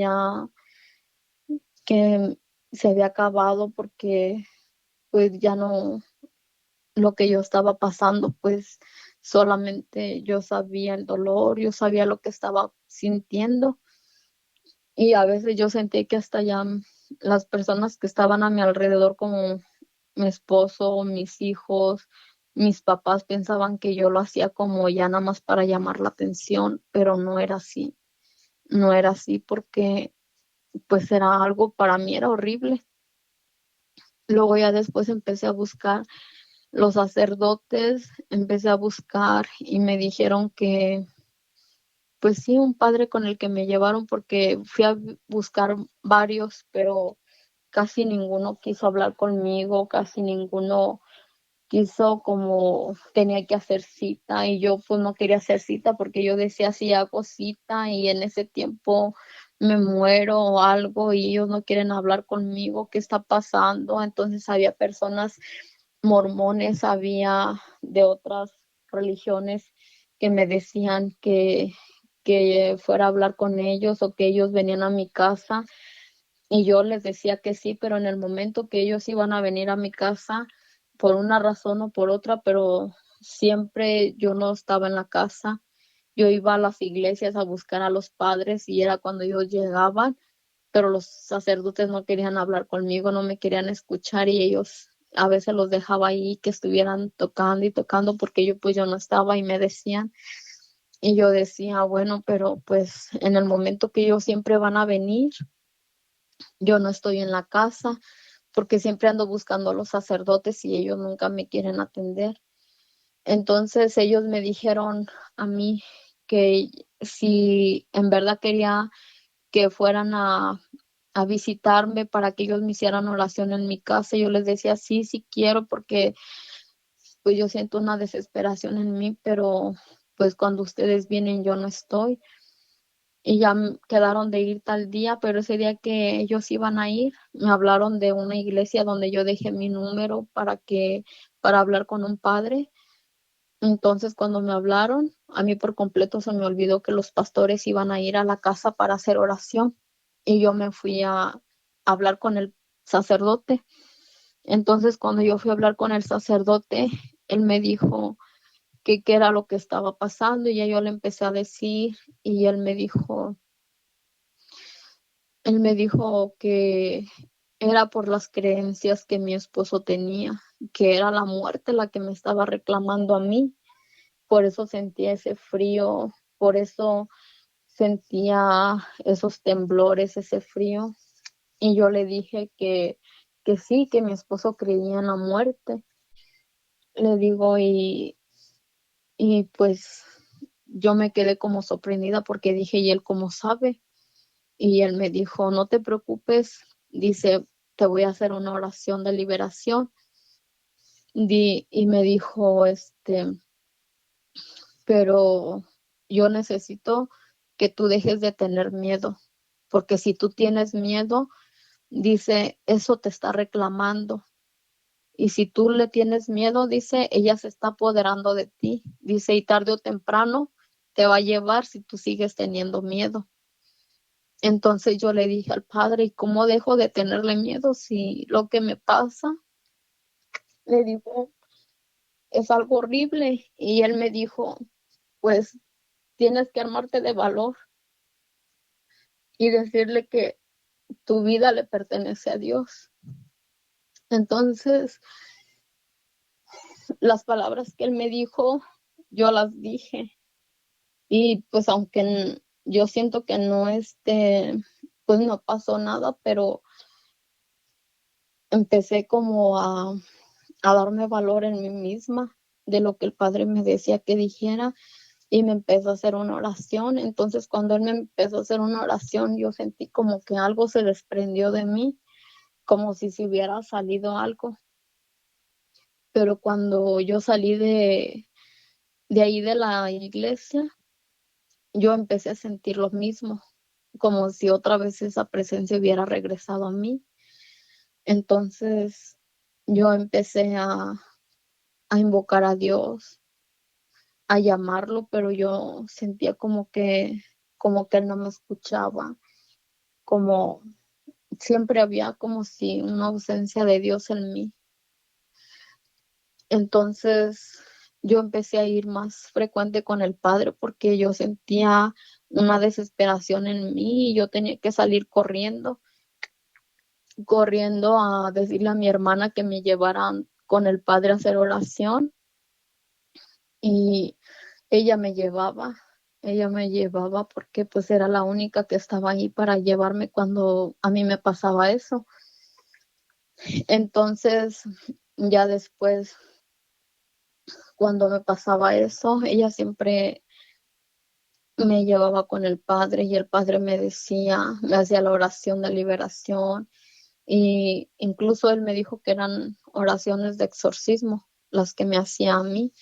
se había acabado porque pues ya no, lo que yo estaba pasando, pues solamente yo sabía el dolor, yo sabía lo que estaba sintiendo y a veces yo sentí que hasta ya las personas que estaban a mi alrededor, como mi esposo, mis hijos, mis papás, pensaban que yo lo hacía como ya nada más para llamar la atención, pero no era así, no era así porque pues era algo, para mí era horrible. Luego ya después empecé a buscar los sacerdotes, empecé a buscar y me dijeron que, pues sí, un padre con el que me llevaron porque fui a buscar varios, pero casi ninguno quiso hablar conmigo, casi ninguno quiso, como tenía que hacer cita y yo pues no quería hacer cita porque yo decía si hago cita y en ese tiempo me muero o algo y ellos no quieren hablar conmigo, ¿qué está pasando? Entonces había personas mormones, había de otras religiones que me decían que fuera a hablar con ellos o que ellos venían a mi casa y yo les decía que sí, pero en el momento que ellos iban a venir a mi casa, por una razón o por otra, pero siempre yo no estaba en la casa. Yo iba a las iglesias a buscar a los padres y era cuando ellos llegaban, pero los sacerdotes no querían hablar conmigo, no me querían escuchar y ellos a veces los dejaba ahí que estuvieran tocando y tocando porque yo no estaba y me decían y yo decía, bueno, pero pues en el momento que ellos siempre van a venir, yo no estoy en la casa porque siempre ando buscando a los sacerdotes y ellos nunca me quieren atender. Entonces ellos me dijeron a mí que si en verdad quería que fueran a visitarme para que ellos me hicieran oración en mi casa, yo les decía sí, sí quiero porque pues yo siento una desesperación en mí, pero pues cuando ustedes vienen yo no estoy. Y ya quedaron de ir tal día, pero ese día que ellos iban a ir, me hablaron de una iglesia donde yo dejé mi número para hablar con un padre. Entonces, cuando me hablaron, a mí por completo se me olvidó que los pastores iban a ir a la casa para hacer oración y yo me fui a hablar con el sacerdote. Entonces, cuando yo fui a hablar con el sacerdote, él me dijo que qué era lo que estaba pasando y ya yo le empecé a decir y él me dijo que era por las creencias que mi esposo tenía, que era la muerte la que me estaba reclamando a mí. Por eso sentía ese frío, por eso sentía esos temblores, ese frío. Y yo le dije que sí, que mi esposo creía en la muerte. Le digo, y pues yo me quedé como sorprendida porque dije, ¿y él cómo sabe? Y él me dijo, no te preocupes, dice, te voy a hacer una oración de liberación. Y me dijo, pero yo necesito que tú dejes de tener miedo, porque si tú tienes miedo, dice, eso te está reclamando. Y si tú le tienes miedo, dice, ella se está apoderando de ti. Dice, y tarde o temprano te va a llevar si tú sigues teniendo miedo. Entonces yo le dije al padre, ¿y cómo dejo de tenerle miedo si lo que me pasa, le digo, es algo horrible? Y él me dijo, pues tienes que armarte de valor y decirle que tu vida le pertenece a Dios. Entonces, las palabras que él me dijo, yo las dije. Y pues aunque yo siento que no pues no pasó nada, pero empecé como a darme valor en mí misma de lo que el Padre me decía que dijera y me empezó a hacer una oración. Entonces cuando él me empezó a hacer una oración, yo sentí como que algo se desprendió de mí, como si se hubiera salido algo. Pero cuando yo salí de ahí de la iglesia, yo empecé a sentir lo mismo, como si otra vez esa presencia hubiera regresado a mí. Entonces yo empecé a invocar a Dios a llamarlo, pero yo sentía como que él no me escuchaba, como siempre había como si una ausencia de Dios en mí. Entonces yo empecé a ir más frecuente con el padre porque yo sentía una desesperación en mí y yo tenía que salir corriendo a decirle a mi hermana que me llevaran con el padre a hacer oración y ella me llevaba, ella me llevaba porque pues era la única que estaba ahí para llevarme cuando a mí me pasaba eso. Entonces, ya después, cuando me pasaba eso, ella siempre me llevaba con el padre y el padre me decía, me hacía la oración de liberación y incluso él me dijo que eran oraciones de exorcismo las que me hacía a mí.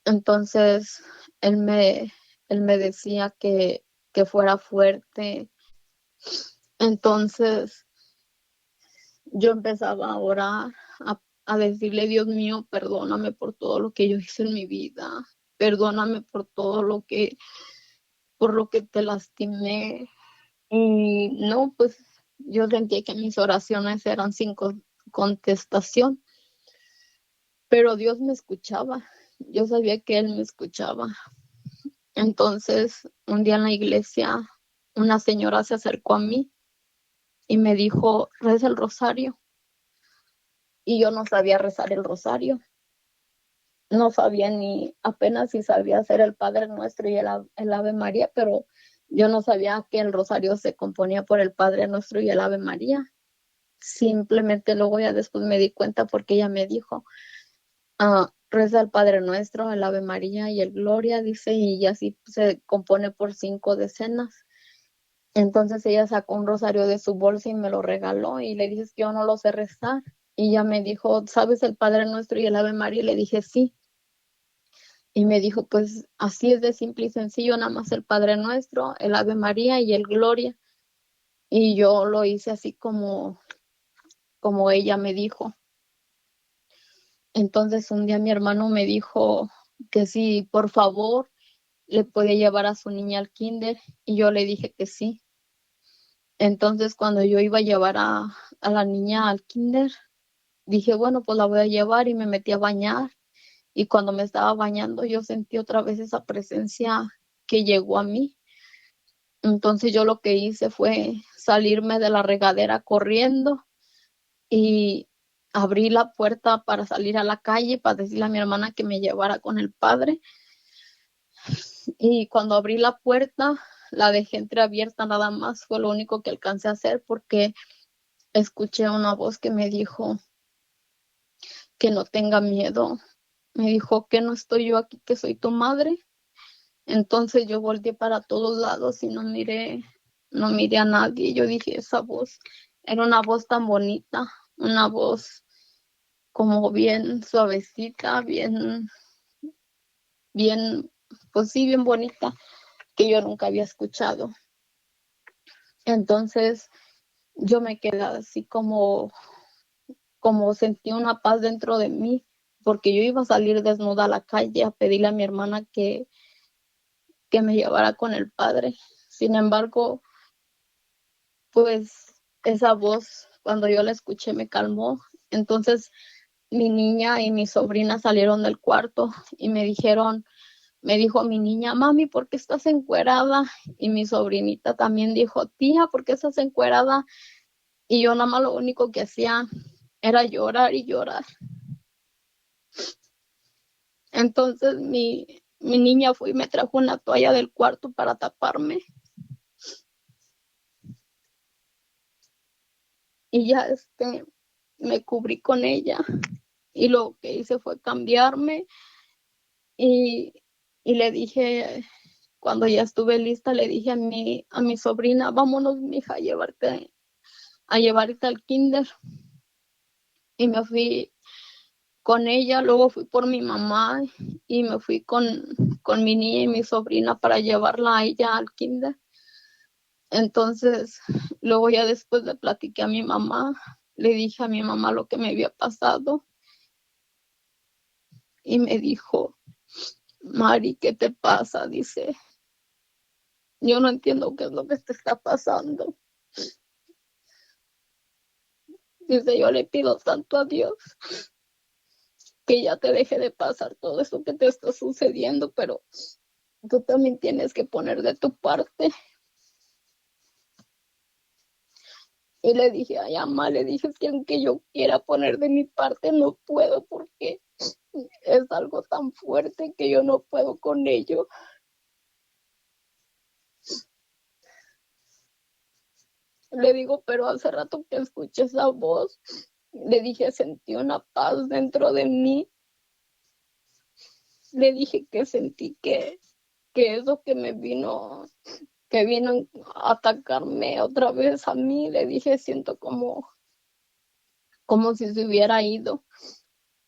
Entonces, él me, él me decía que fuera fuerte. Entonces, yo empezaba a orar, a decirle, Dios mío, perdóname por todo lo que yo hice en mi vida, perdóname por todo por lo que te lastimé. Y no, pues yo sentía que mis oraciones eran sin contestación, pero Dios me escuchaba, yo sabía que Él me escuchaba. Entonces, un día en la iglesia, una señora se acercó a mí y me dijo, reza el rosario. Y yo no sabía rezar el rosario, no sabía ni apenas si sabía hacer el Padre Nuestro y el Ave María, pero yo no sabía que el rosario se componía por el Padre Nuestro y el Ave María. Simplemente luego ya después me di cuenta porque ella me dijo, reza el Padre Nuestro, el Ave María y el Gloria, dice, y así se compone por 5 decenas. Entonces ella sacó un rosario de su bolsa y me lo regaló y le dije, es que yo no lo sé rezar. Y ella me dijo, ¿sabes el Padre Nuestro y el Ave María? Y le dije, sí. Y me dijo, pues así es de simple y sencillo, nada más el Padre Nuestro, el Ave María y el Gloria. Y yo lo hice así como ella me dijo. Entonces un día mi hermano me dijo que sí, por favor, le podía llevar a su niña al kinder y yo le dije que sí. Entonces cuando yo iba a llevar a la niña al kinder, dije, bueno, pues la voy a llevar y me metí a bañar. Y cuando me estaba bañando, yo sentí otra vez esa presencia que llegó a mí. Entonces yo lo que hice fue salirme de la regadera corriendo y abrí la puerta para salir a la calle para decirle a mi hermana que me llevara con el padre. Y cuando abrí la puerta, la dejé entreabierta nada más, fue lo único que alcancé a hacer porque escuché una voz que me dijo que no tenga miedo. Me dijo que no estoy yo aquí, que soy tu madre. Entonces yo volteé para todos lados y no miré a nadie. Yo dije, esa voz era una voz tan bonita, una voz como bien suavecita, bien, pues sí, bien bonita, que yo nunca había escuchado. Entonces yo me quedé así como sentí una paz dentro de mí, porque yo iba a salir desnuda a la calle a pedirle a mi hermana que me llevara con el padre. Sin embargo, pues esa voz, cuando yo la escuché, me calmó. Entonces mi niña y mi sobrina salieron del cuarto y me dijo mi niña, mami, ¿por qué estás encuerada? Y mi sobrinita también dijo, tía, ¿por qué estás encuerada? Y yo nada más lo único que hacía era llorar y llorar. Entonces mi niña fue y me trajo una toalla del cuarto para taparme y ya me cubrí con ella y lo que hice fue cambiarme y, y le dije, cuando ya estuve lista, le dije a mi sobrina, vámonos, mija, a llevarte al kinder. Y me fui con ella, luego fui por mi mamá y me fui con mi niña y mi sobrina para llevarla a ella al kinder. Entonces, luego ya después le platiqué a mi mamá, le dije a mi mamá lo que me había pasado y Mari, ¿qué te pasa? Dice, yo no entiendo qué es lo que te está pasando. Dice, yo le pido tanto a Dios que ya te deje de pasar todo eso que te está sucediendo, pero tú también tienes que poner de tu parte. Y le dije, ay, mamá, le dije, es que aunque yo quiera poner de mi parte, no puedo porque es algo tan fuerte que yo no puedo con ello. Le digo, pero hace rato que escuché esa voz, le dije, sentí una paz dentro de mí. Le dije que sentí que eso que vino a atacarme otra vez a mí, le dije, siento como si se hubiera ido.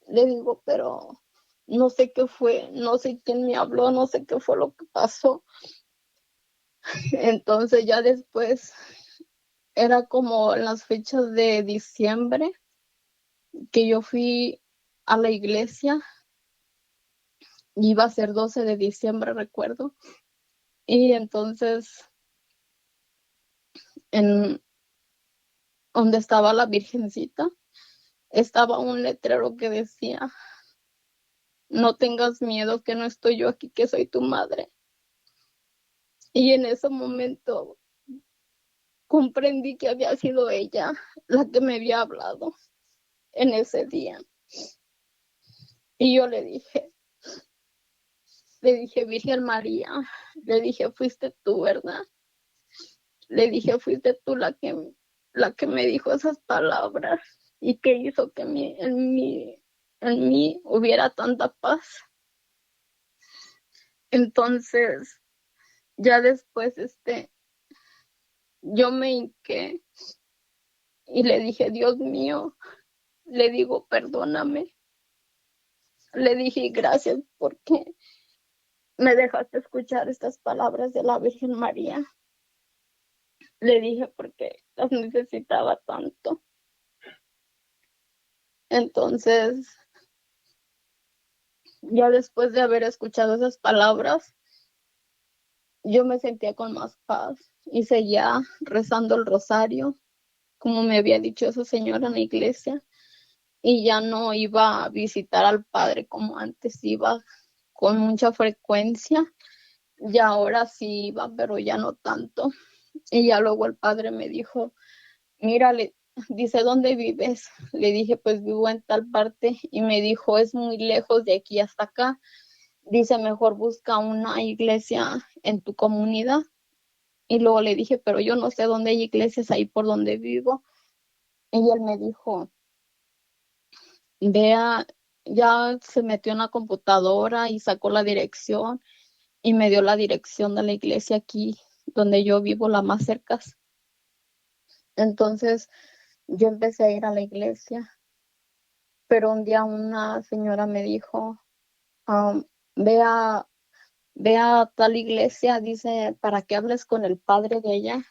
Le digo, pero no sé qué fue, no sé quién me habló, no sé qué fue lo que pasó. Entonces ya después era como en las fechas de diciembre que yo fui a la iglesia, iba a ser 12 de diciembre, recuerdo, y entonces en donde estaba la Virgencita, estaba un letrero que decía, no tengas miedo, que no estoy yo aquí, que soy tu madre. Y en ese momento comprendí que había sido ella la que me había hablado en ese día. Y yo le dije, Virgen María, le dije, fuiste tú, ¿verdad? Le dije, fuiste tú la que me dijo esas palabras y que hizo que en mí hubiera tanta paz. Entonces, ya después, yo me hinqué y le dije, Dios mío, le digo, perdóname. Le dije, gracias porque me dejaste escuchar estas palabras de la Virgen María. Le dije porque las necesitaba tanto. Entonces, ya después de haber escuchado esas palabras, yo me sentía con más paz y seguía rezando el rosario, como me había dicho esa señora en la iglesia, y ya no iba a visitar al padre como antes iba con mucha frecuencia, y ahora sí iba, pero ya no tanto. Y ya luego el padre me dijo, mira, dice, ¿dónde vives? Le dije, pues vivo en tal parte, y me dijo, es muy lejos de aquí hasta acá. Dice, mejor busca una iglesia en tu comunidad. Y luego le dije, pero yo no sé dónde hay iglesias ahí por donde vivo. Y él me dijo, vea, ya se metió en la computadora y sacó la dirección y me dio la dirección de la iglesia aquí donde yo vivo, la más cerca. Entonces yo empecé a ir a la iglesia, pero un día una señora me dijo, um, ve a, ve a tal iglesia, dice, para que hables con el padre de ella.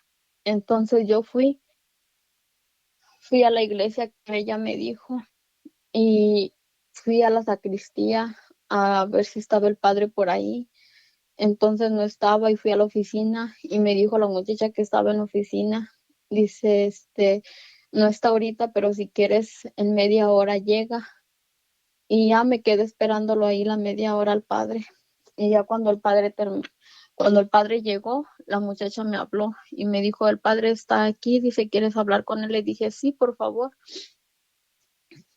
Entonces yo fui a la iglesia que ella me dijo y fui a la sacristía a ver si estaba el padre por ahí. Entonces no estaba y fui a la oficina y me dijo la muchacha que estaba en la oficina, dice, no está ahorita, pero si quieres en media hora llega. Y ya me quedé esperándolo ahí la media hora al padre. Y ya cuando el padre llegó, la muchacha me habló y me dijo, el padre está aquí, dice, ¿quieres hablar con él? Le dije, sí, por favor.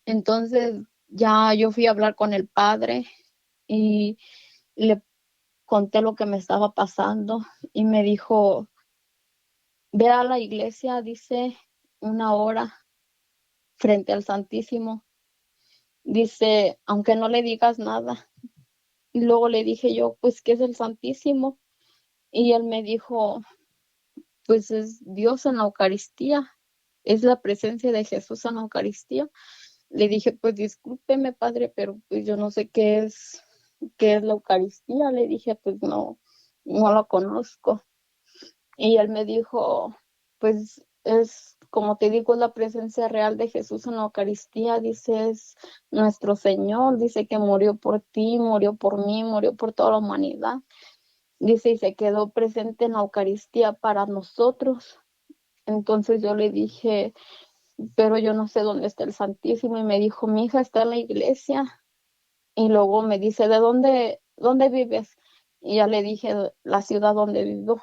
Entonces ya yo fui a hablar con el padre y le conté lo que me estaba pasando y me dijo, ve a la iglesia, dice, una hora frente al Santísimo. Dice, aunque no le digas nada. Y luego le dije yo, pues, ¿qué es el Santísimo? Y él me dijo, pues es Dios en la Eucaristía, es la presencia de Jesús en la Eucaristía. Le dije, pues discúlpeme, padre, pero pues yo no sé qué es la Eucaristía. Le dije, pues no lo conozco. Y él me dijo, pues es como te digo, es la presencia real de Jesús en la Eucaristía. Dice, es nuestro Señor, dice que murió por ti, murió por mí, murió por toda la humanidad. Dice, y se quedó presente en la Eucaristía para nosotros. Entonces yo le dije, pero yo no sé dónde está el Santísimo. Y me dijo, mi hija está en la iglesia. Y luego me dice, ¿dónde vives? Y ya le dije, la ciudad donde vivo.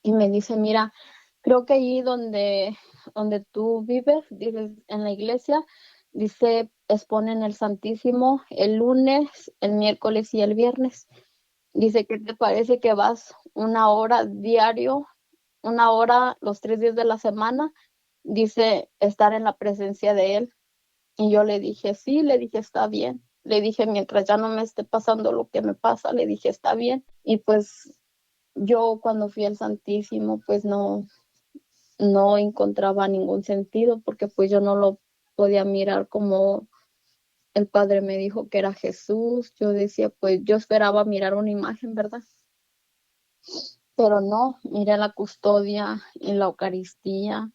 Y me dice, mira, creo que allí donde tú vives, dices, en la iglesia, dice, exponen el Santísimo el lunes, el miércoles y el viernes. Dice, ¿qué te parece que vas una hora diario, una hora los 3 días de la semana? Dice, estar en la presencia de Él. Y yo le dije, sí, le dije, está bien. Le dije, mientras ya no me esté pasando lo que me pasa, le dije, está bien. Y pues yo cuando fui al Santísimo, pues no encontraba ningún sentido porque pues yo no lo podía mirar como el Padre me dijo que era Jesús. Yo decía, pues yo esperaba mirar una imagen, ¿verdad? Pero no, miré la custodia y la Eucaristía,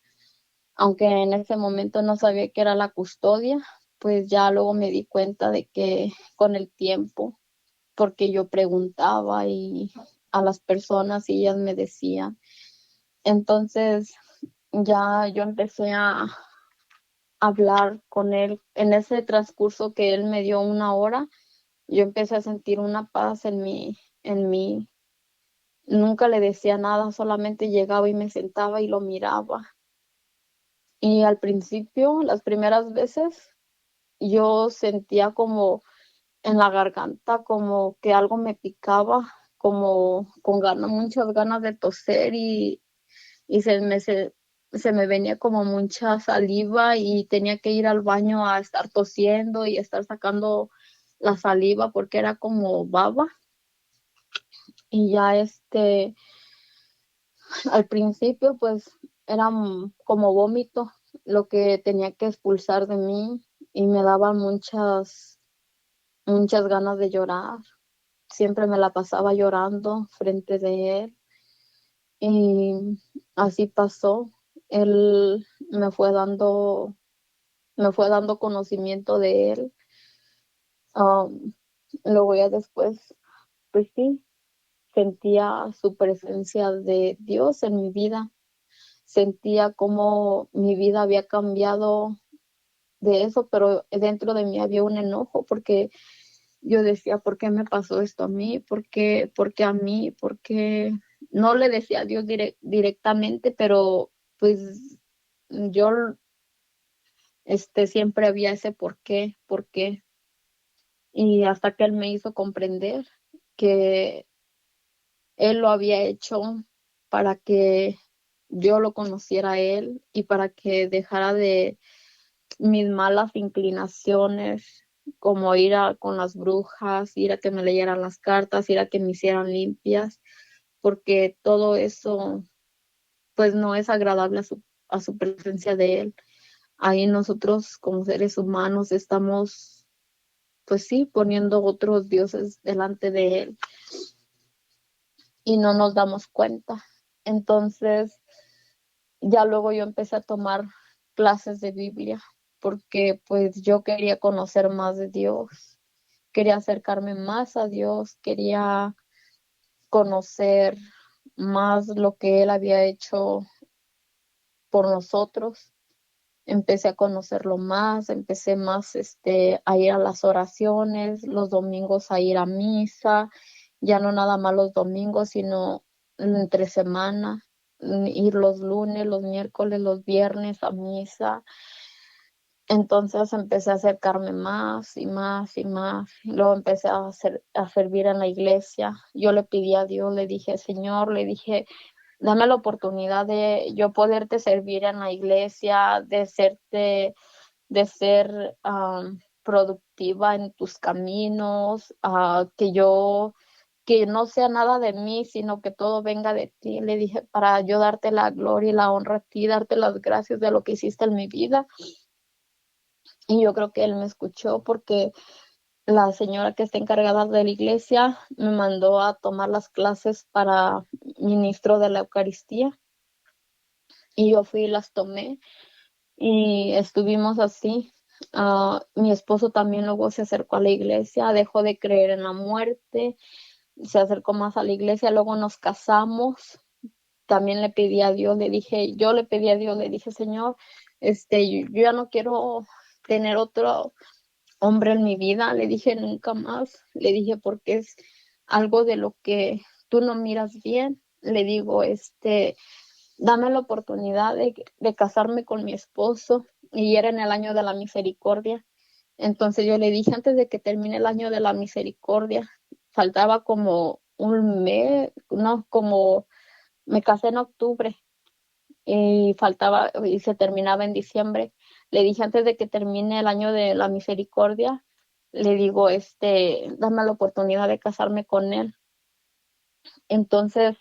aunque en ese momento no sabía qué era la custodia, pues ya luego me di cuenta de que con el tiempo, porque yo preguntaba y a las personas y ellas me decían. Entonces ya yo empecé a hablar con él. En ese transcurso que él me dio una hora, yo empecé a sentir una paz en mí. Nunca le decía nada, solamente llegaba y me sentaba y lo miraba. Y al principio, las primeras veces, yo sentía como en la garganta, como que algo me picaba, como con ganas, muchas ganas de toser y se me venía como mucha saliva y tenía que ir al baño a estar tosiendo y estar sacando la saliva porque era como baba. Y ya al principio pues era como vómito lo que tenía que expulsar de mí y me daban muchas ganas de llorar. Siempre me la pasaba llorando frente de él y así pasó. Él me fue dando conocimiento de él. Um, Luego ya después, pues sí, sentía su presencia de Dios en mi vida. Sentía como mi vida había cambiado de eso, pero dentro de mí había un enojo porque yo decía, ¿por qué me pasó esto a mí? ¿Por qué a mí? Porque no le decía a Dios directamente, pero pues yo siempre había ese por qué. Y hasta que él me hizo comprender que él lo había hecho para que yo lo conociera a él y para que dejara de mis malas inclinaciones, como con las brujas, ir a que me leyeran las cartas, ir a que me hicieran limpias, porque todo eso pues no es agradable a su presencia de él. Ahí nosotros como seres humanos estamos, pues sí, poniendo otros dioses delante de él y no nos damos cuenta. Entonces, ya luego yo empecé a tomar clases de Biblia porque pues yo quería conocer más de Dios, quería acercarme más a Dios, quería conocer más lo que Él había hecho por nosotros. Empecé a conocerlo más, empecé más a ir a las oraciones, los domingos a ir a misa, ya no nada más los domingos, sino entre semana, ir los lunes, los miércoles, los viernes a misa. Entonces empecé a acercarme más y más y más. Luego empecé a servir en la iglesia. Yo le pedí a Dios, le dije, Señor, le dije, dame la oportunidad de yo poderte servir en la iglesia, de ser productiva en tus caminos, que no sea nada de mí, sino que todo venga de ti. Le dije, para yo darte la gloria y la honra a ti, darte las gracias de lo que hiciste en mi vida. Y yo creo que él me escuchó porque la señora que está encargada de la iglesia me mandó a tomar las clases para ministro de la Eucaristía. y yo fui y las tomé y estuvimos así. Mi esposo también luego se acercó a la iglesia, dejó de creer en la muerte, se acercó más a la iglesia, luego nos casamos. También le pedí a Dios, yo le pedí a Dios, le dije, Señor, yo ya no quiero tener otro hombre en mi vida, le dije nunca más, le dije porque es algo de lo que tú no miras bien, le digo, dame la oportunidad de casarme con mi esposo, y era en el año de la misericordia. Entonces yo le dije, antes de que termine el año de la misericordia, faltaba como un mes, no, como me casé en octubre y faltaba y se terminaba en diciembre. Le dije, antes de que termine el año de la misericordia, le digo, dame la oportunidad de casarme con él. Entonces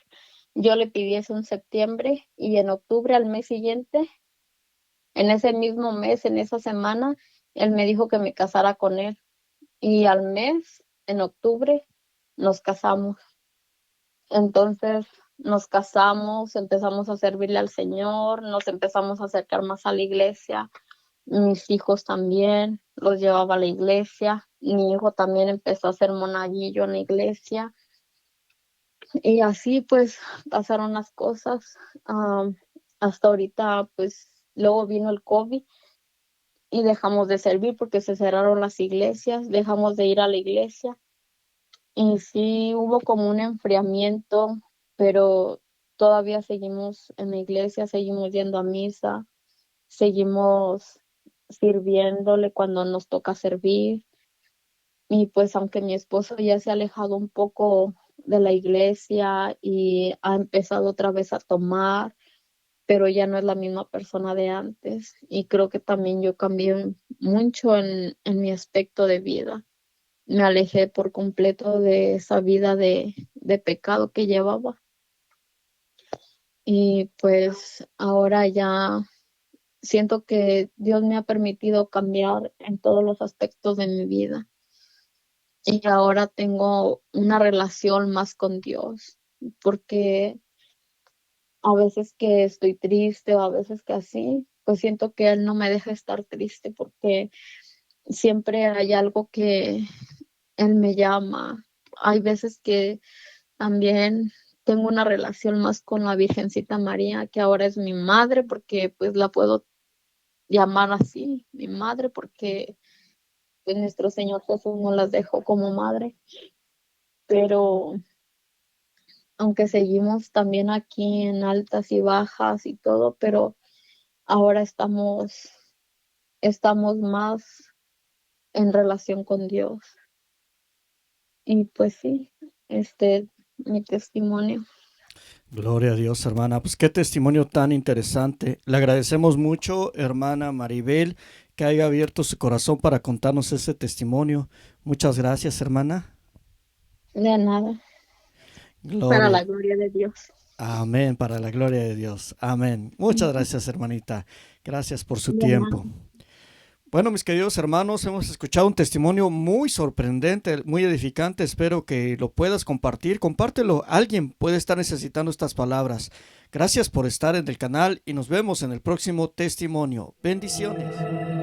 yo le pedí eso en septiembre, y en octubre, al mes siguiente, en ese mismo mes, en esa semana, él me dijo que me casara con él, y al mes, en octubre, nos casamos. Entonces nos casamos, empezamos a servirle al Señor, nos empezamos a acercar más a la iglesia. Mis hijos también los llevaba a la iglesia. Mi hijo también empezó a ser monaguillo en la iglesia. Y así pues pasaron las cosas. Hasta ahorita pues luego vino el COVID y dejamos de servir porque se cerraron las iglesias, dejamos de ir a la iglesia. Y sí hubo como un enfriamiento, pero todavía seguimos en la iglesia, seguimos yendo a misa, seguimos sirviéndole cuando nos toca servir. Y pues aunque mi esposo ya se ha alejado un poco de la iglesia y ha empezado otra vez a tomar, pero ya no es la misma persona de antes. Y creo que también yo cambié mucho en mi aspecto de vida. Me alejé por completo de esa vida de pecado que llevaba. Y pues ahora ya siento que Dios me ha permitido cambiar en todos los aspectos de mi vida. Y ahora tengo una relación más con Dios, porque a veces que estoy triste o a veces que así, pues siento que Él no me deja estar triste, porque siempre hay algo que Él me llama. Hay veces que también tengo una relación más con la Virgencita María, que ahora es mi madre, porque pues la puedo llamar así, mi madre, porque pues nuestro Señor Jesús no las dejó como madre. Pero aunque seguimos también aquí en altas y bajas y todo, pero ahora estamos más en relación con Dios. Y pues sí, mi testimonio. Gloria a Dios, hermana. Pues qué testimonio tan interesante. Le agradecemos mucho, hermana Maribel, que haya abierto su corazón para contarnos ese testimonio. Muchas gracias, hermana. De nada, para Gloria. la gloria de Dios. Amén, para la gloria de Dios. Amén. Muchas gracias, hermanita. Gracias por su De nada. tiempo. Bueno, mis queridos hermanos, hemos escuchado un testimonio muy sorprendente, muy edificante. Espero que lo puedas compartir. Compártelo. Alguien puede estar necesitando estas palabras. Gracias por estar en el canal y nos vemos en el próximo testimonio. Bendiciones.